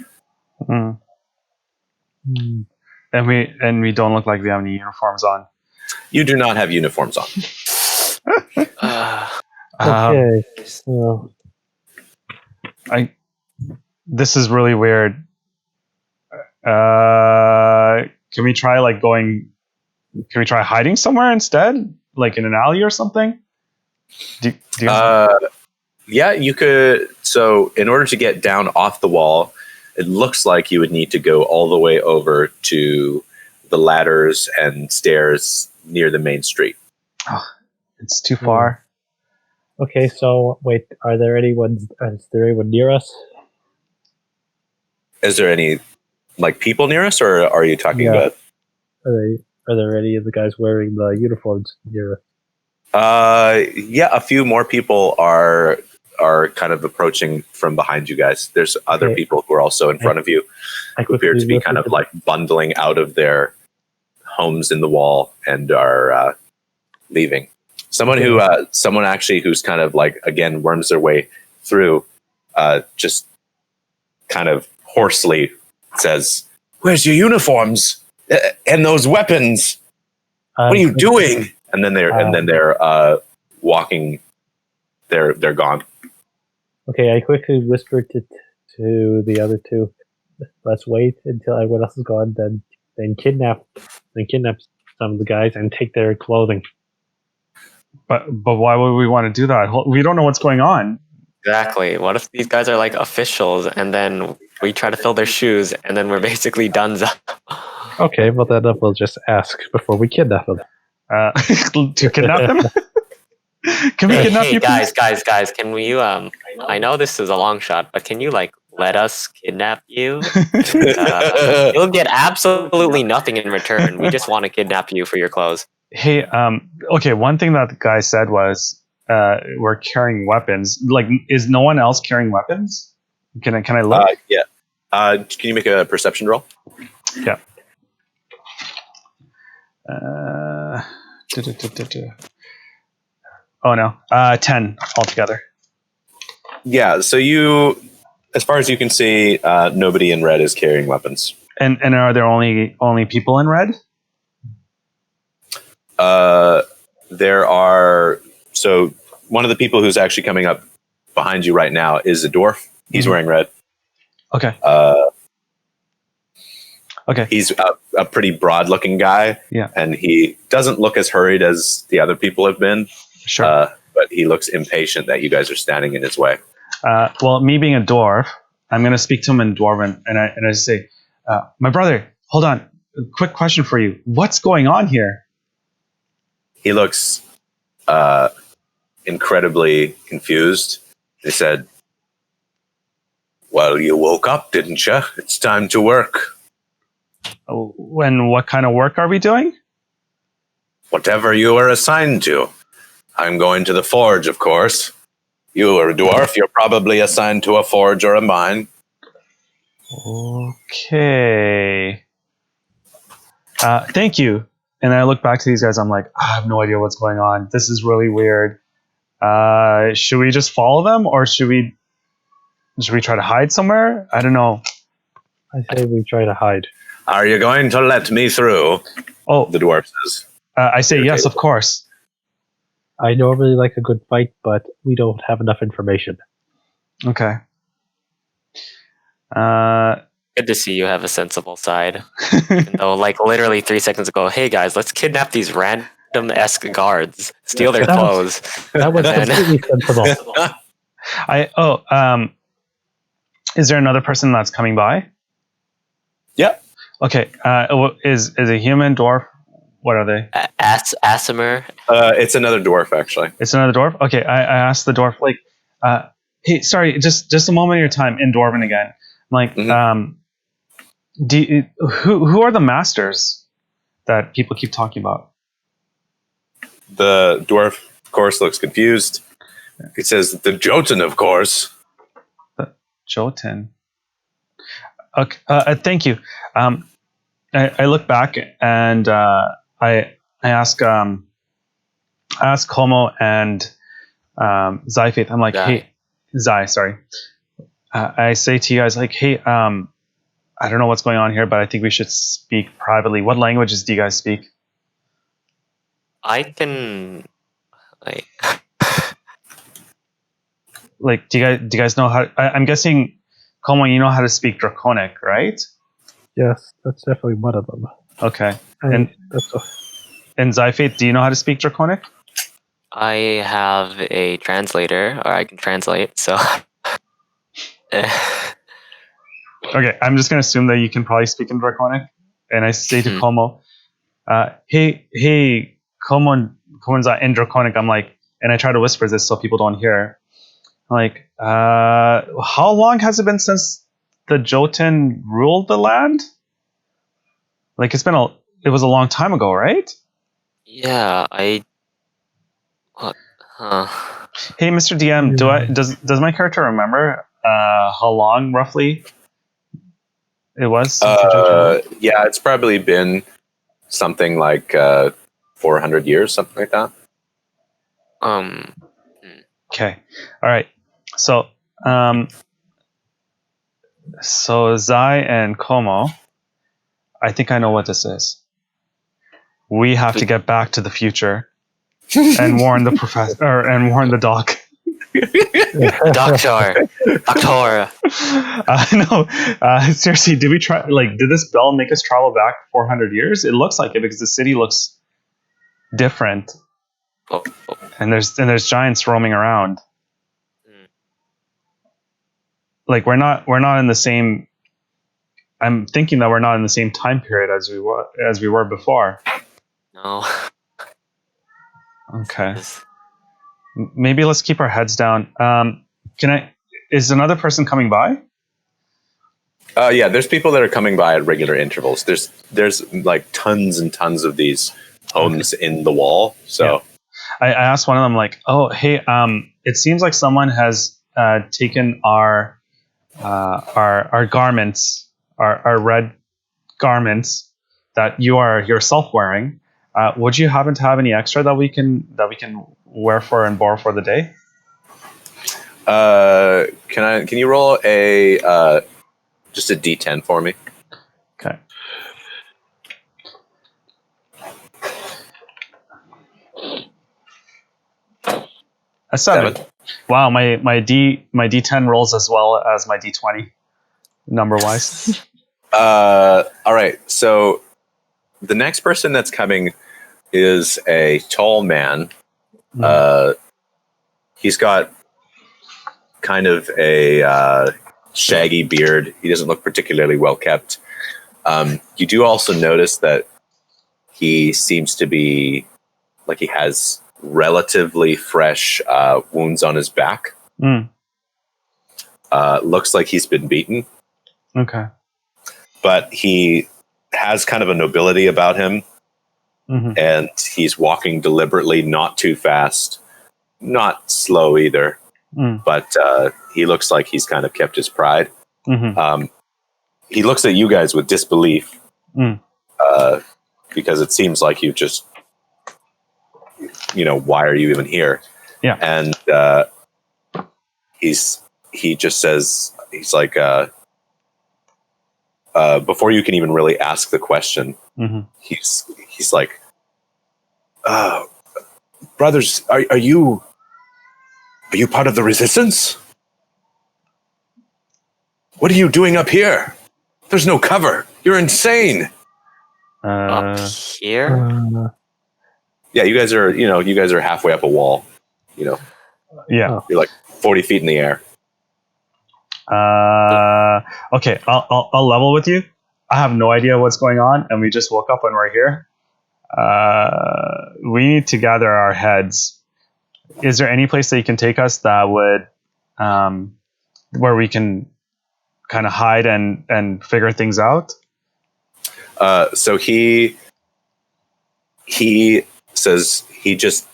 and we don't look like we have any uniforms on. You do not have uniforms on. Okay, so this is really weird. Can we try hiding somewhere instead? Like in an alley or something? Yeah, you could. So in order to get down off the wall, it looks like you would need to go all the way over to the ladders and stairs near the main street. Oh, it's too far. Okay, so wait, is there anyone near us? Is there any people near us, or are you talking about? Are there any of the guys wearing the uniforms near us? Yeah, a few more people are kind of approaching from behind you guys. There's other people who are also in front of you, who appear to be kind of like bundling out of their homes in the wall and are leaving. Someone who's kind of like, again, worms their way through, just kind of hoarsely says, "Where's your uniforms and those weapons? What are you doing?" And then they're walking. They're gone. Okay, I quickly whispered to the other two, "Let's wait until everyone else is gone, then kidnap some of the guys and take their clothing." But why would we want to do that? We don't know what's going on. Exactly. What if these guys are like officials, and then we try to fill their shoes, and then we're basically donezo? Okay, well then we'll just ask before we kidnap them. To kidnap them? Can we kidnap you? Guys, can we, I know this is a long shot, but can you let us kidnap you? You'll get absolutely nothing in return. We just want to kidnap you for your clothes. Hey, okay. One thing that the guy said was we're carrying weapons. Like, is no one else carrying weapons? Can I look? Yeah. Can you make a perception roll? Yeah. Uh, duh, duh, duh, duh, duh. Oh no, 10 altogether. Yeah. So you, as far as you can see, nobody in red is carrying weapons. And are there only people in red? There are. So one of the people who's actually coming up behind you right now is a dwarf. He's wearing red. Okay. Okay. He's a pretty broad-looking guy. Yeah. And he doesn't look as hurried as the other people have been. Sure. But he looks impatient that you guys are standing in his way. Well, me being a dwarf, I'm going to speak to him in Dwarven, and I say, my brother, hold on. A quick question for you. What's going on here? He looks incredibly confused. He said, "Well, you woke up, didn't you? It's time to work. When what kind of work are we doing? Whatever you are assigned to. I'm going to the forge, of course. You are a dwarf. You're probably assigned to a forge or a mine." Okay. Thank you. And I look back to these guys. I'm like, I have no idea what's going on. This is really weird. Should we just follow them, or should we try to hide somewhere? I don't know. I say we try to hide. "Are you going to let me through?" Oh, The dwarf says. I say yes, of course. I normally like a good fight, but we don't have enough information. Okay. Good to see you have a sensible side. Even though, like, literally 3 seconds ago, hey guys, let's kidnap these random-esque guards, steal their clothes. That was And- completely sensible. Is there another person that's coming by? Yeah. Okay. Is a human, dwarf? What are they? Asimer. It's another dwarf, actually. It's another dwarf. Okay. I asked the dwarf, like, hey, sorry, just a moment of your time in Dwarven again. I'm like, who are the masters that people keep talking about? The dwarf, of course, looks confused. He says, "The Jotun, of course." Jotun. Okay. Thank you. I look back and I ask Como and Faeth. I'm like, Zai. hey, Zai, sorry. I say to you guys, like, hey, I don't know what's going on here, but I think we should speak privately. What languages do you guys speak? I can, like, Like, do you guys know how? I'm guessing, Como, you know how to speak Draconic, right? Yes, that's definitely one of them. Okay. And And Faeth, do you know how to speak Draconic? I have a translator, or I can translate, so. Okay, I'm just gonna assume that you can probably speak in Draconic, and I say to Como, hey, Como's in Draconic. I'm like, and I try to whisper this so people don't hear. I'm like, how long has it been since the Jotun ruled the land? Like, it was a long time ago, right? Yeah, what? Huh. Hey, Mr. DM, does my character remember how long roughly it was since the Jotun? Yeah, it's probably been something like 400 years, something like that. Okay. All right. So, Zai and Como, I think I know what this is. We have to get back to the future and warn the professor and warn the doc. Doctor. No, seriously, did we try? Like, did this bell make us travel back 400 years? It looks like it because the city looks different, Oh. and there's giants roaming around. Like, we're not in the same. I'm thinking that we're not in the same time period as we were before. No. Okay. Maybe let's keep our heads down. Is another person coming by? Yeah, there's people that are coming by at regular intervals. There's like tons and tons of these homes in the wall. So I asked one of them, like, "Oh, hey, it seems like someone has taken our garments, our red garments that you are yourself wearing. Would you happen to have any extra that we can wear for and borrow for the day?" Can you roll a just a D10 for me? Okay. A 7. Wow, my D10 rolls as well as my D20 number wise. All right. So the next person that's coming is a tall man. He's got kind of a shaggy beard. He doesn't look particularly well kept. You do also notice that he seems to be like he has relatively fresh wounds on his back. Looks like he's been beaten. Okay. But he has kind of a nobility about him. And he's walking deliberately, not too fast, not slow either. But he looks like he's kind of kept his pride. He looks at you guys with disbelief because it seems like you just, why are you even here? Yeah. And he just says, he's like, before you can even really ask the question, he's like, brothers, are you part of the resistance? What are you doing up here? There's no cover. You're insane. Up here? Yeah, you guys are halfway up a wall. Yeah. You're like 40 feet in the air. Okay, I'll level with you. I have no idea what's going on, and we just woke up and we're here. We need to gather our heads. Is there any place that you can take us that would, where we can kind of hide and figure things out? So he says he just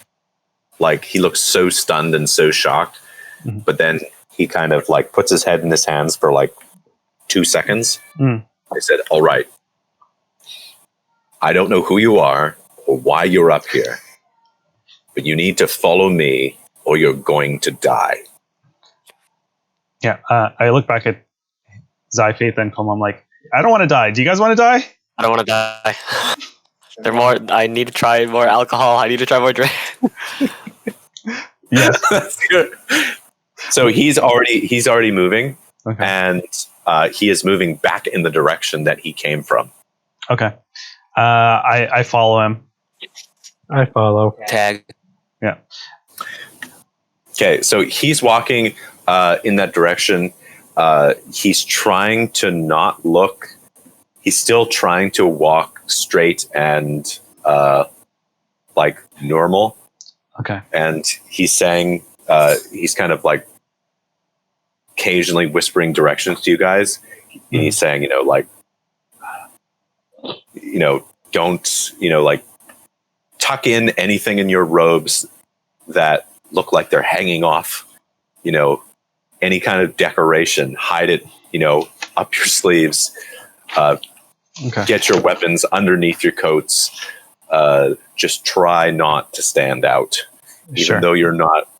like he looks so stunned and so shocked, but then he kind of like puts his head in his hands for like 2 seconds. I said, "All right, I don't know who you are or why you're up here, but you need to follow me or you're going to die." Yeah, I look back at Faeth and Coma. I'm like, I don't want to die. Do you guys want to die? I don't want to die. I need to try more alcohol. I need to try more drink. Yes. That's good. So he's already moving, Okay. and he is moving back in the direction that he came from. Okay. I follow him. I follow. Tag. Yeah. Okay, so he's walking in that direction. He's trying to not look. He's still trying to walk straight and like normal. Okay. And he's saying, he's kind of like occasionally whispering directions to you guys. And he's saying, don't, like tuck in anything in your robes that look like they're hanging off, any kind of decoration, hide it, up your sleeves. Okay. Get your weapons underneath your coats. Just try not to stand out. Even though you're not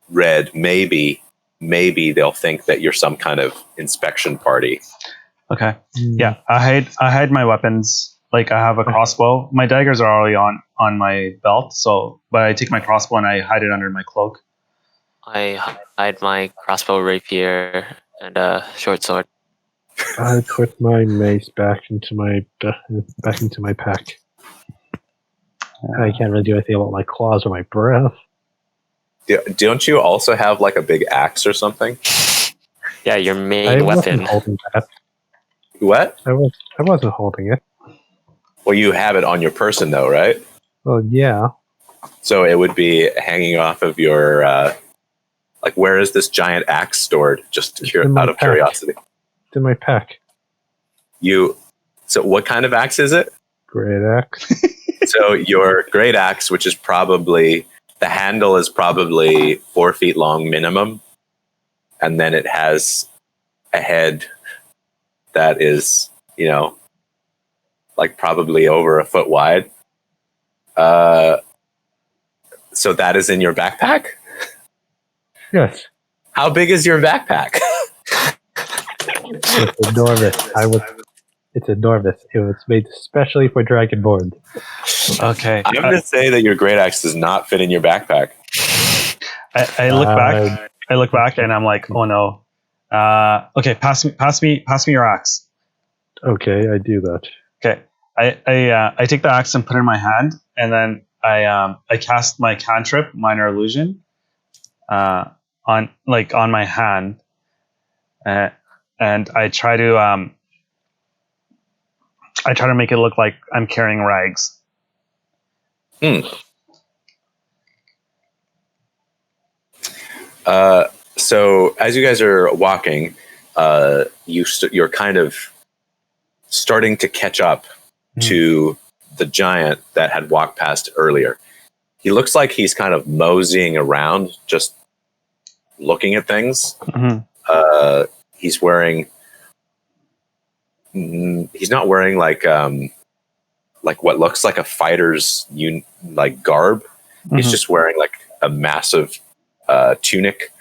red, maybe they'll think that you're some kind of inspection party. Okay. Yeah, I hide my weapons. Like I have a crossbow. My daggers are already on my belt, but I take my crossbow and I hide it under my cloak. I hide my crossbow, rapier, and a short sword. I put my mace back into my pack. I can't really do anything about my claws or my breath. Don't you also have like a big axe or something? Yeah, your main I weapon. wasn't holding that. What? I wasn't holding it. Well, you have it on your person though, right? Well, yeah. So it would be hanging off of your, like, where is this giant axe stored? Just out of curiosity. It's in my pack. So what kind of axe is it? Great axe. So your great axe, which is probably the handle is probably 4 feet long minimum, and then it has a head that is, like probably over a foot wide. So that is in your backpack? Yes. How big is your backpack? It's enormous. It's enormous. It was made especially for Dragonborn. Okay. I'm going to say that your great axe does not fit in your backpack. I look back. I look back and I'm like, oh no. Okay, pass me your axe. Okay, I do that. Okay. I take the axe and put it in my hand, and then I cast my cantrip, minor illusion, on my hand, and I try to make it look like I'm carrying rags. So as you guys are walking, you're kind of starting to catch up to the giant that had walked past earlier. He looks like he's kind of moseying around, just looking at things. He's wearing. He's not wearing like what looks like a fighter's garb. He's just wearing like a massive tunic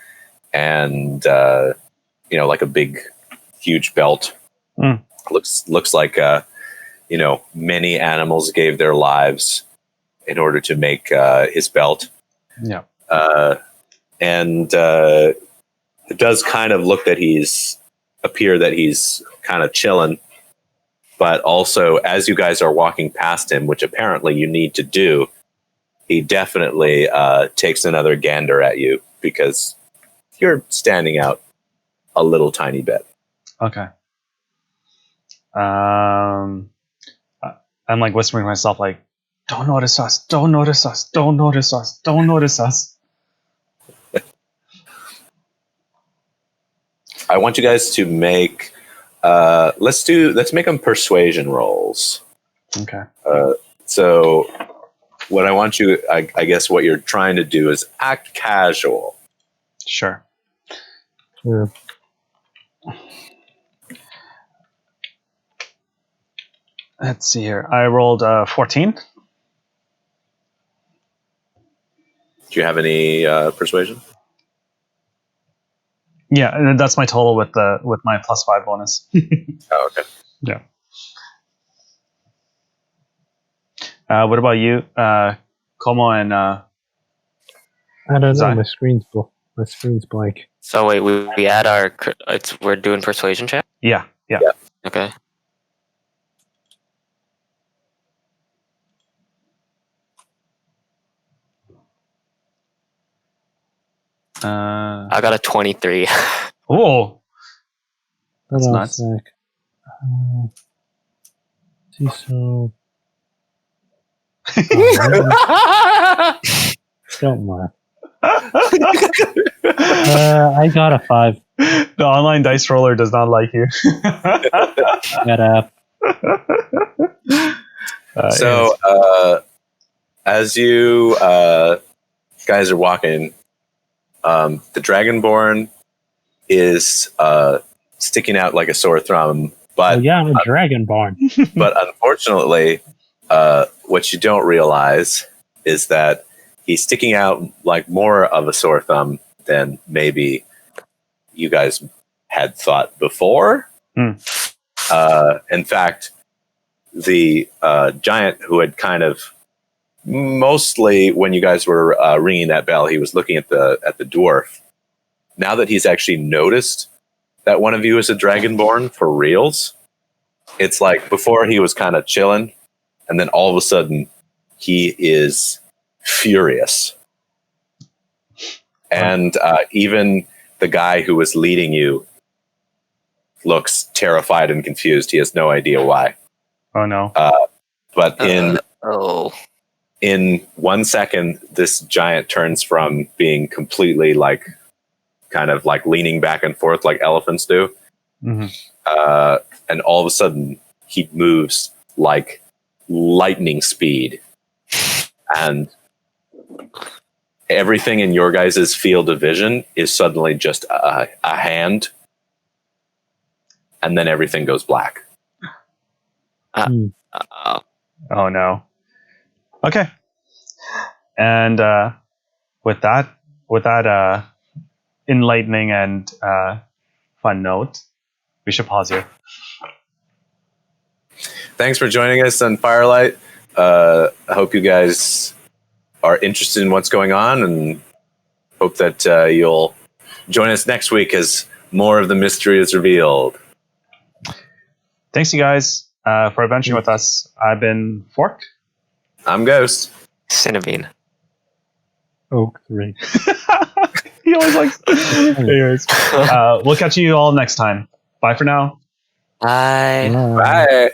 and like a big, huge belt. Looks like many animals gave their lives in order to make his belt. Yeah. And it does kind of look that he's kind of chilling, but also as you guys are walking past him, which apparently you need to do, he definitely takes another gander at you because you're standing out a little tiny bit. Okay. I'm like whispering to myself, like, don't notice us, don't notice us, don't notice us, don't notice us. I want you guys to make let's make them persuasion rolls. Okay. So what I want you, I guess what you're trying to do is act casual. Sure. Yeah. Let's see here. I rolled 14. Do you have any persuasion? Yeah, and that's my total with my +5 bonus. Oh, okay. Yeah. What about you, Como and I don't know. Zai? My screen's blank. So wait, we add our. We're doing persuasion check. Yeah. Okay. I got a 23. Oh, that's Hold on a nuts. sec. See, so don't laugh. I got a 5. The online dice roller does not like you. Got a. So as you guys are walking, the Dragonborn is sticking out like a sore thumb, but Yeah, I'm a Dragonborn. but unfortunately, what you don't realize is that he's sticking out like more of a sore thumb than maybe you guys had thought before. In fact, the giant who had kind of mostly when you guys were ringing that bell, he was looking at the dwarf. Now that he's actually noticed that one of you is a Dragonborn for reals, it's like before he was kind of chilling, and then all of a sudden he is furious. And even the guy who was leading you looks terrified and confused. He has no idea why. Oh no. But in 1 second, this giant turns from being completely kind of leaning back and forth like elephants do. And all of a sudden he moves like lightning speed and everything in your guys' field of vision is suddenly just a hand, and then everything goes black. Uh-oh. Oh no. Okay. And with that enlightening and fun note, we should pause here. Thanks for joining us on Firelight. I hope you guys are interested in what's going on, and hope that you'll join us next week as more of the mystery is revealed. Thanks, you guys, for adventuring with us. I've been Fork. I'm Ghost. Cinnabine. Oak 3. He always likes. Anyways, we'll catch you all next time. Bye for now. Bye. Bye.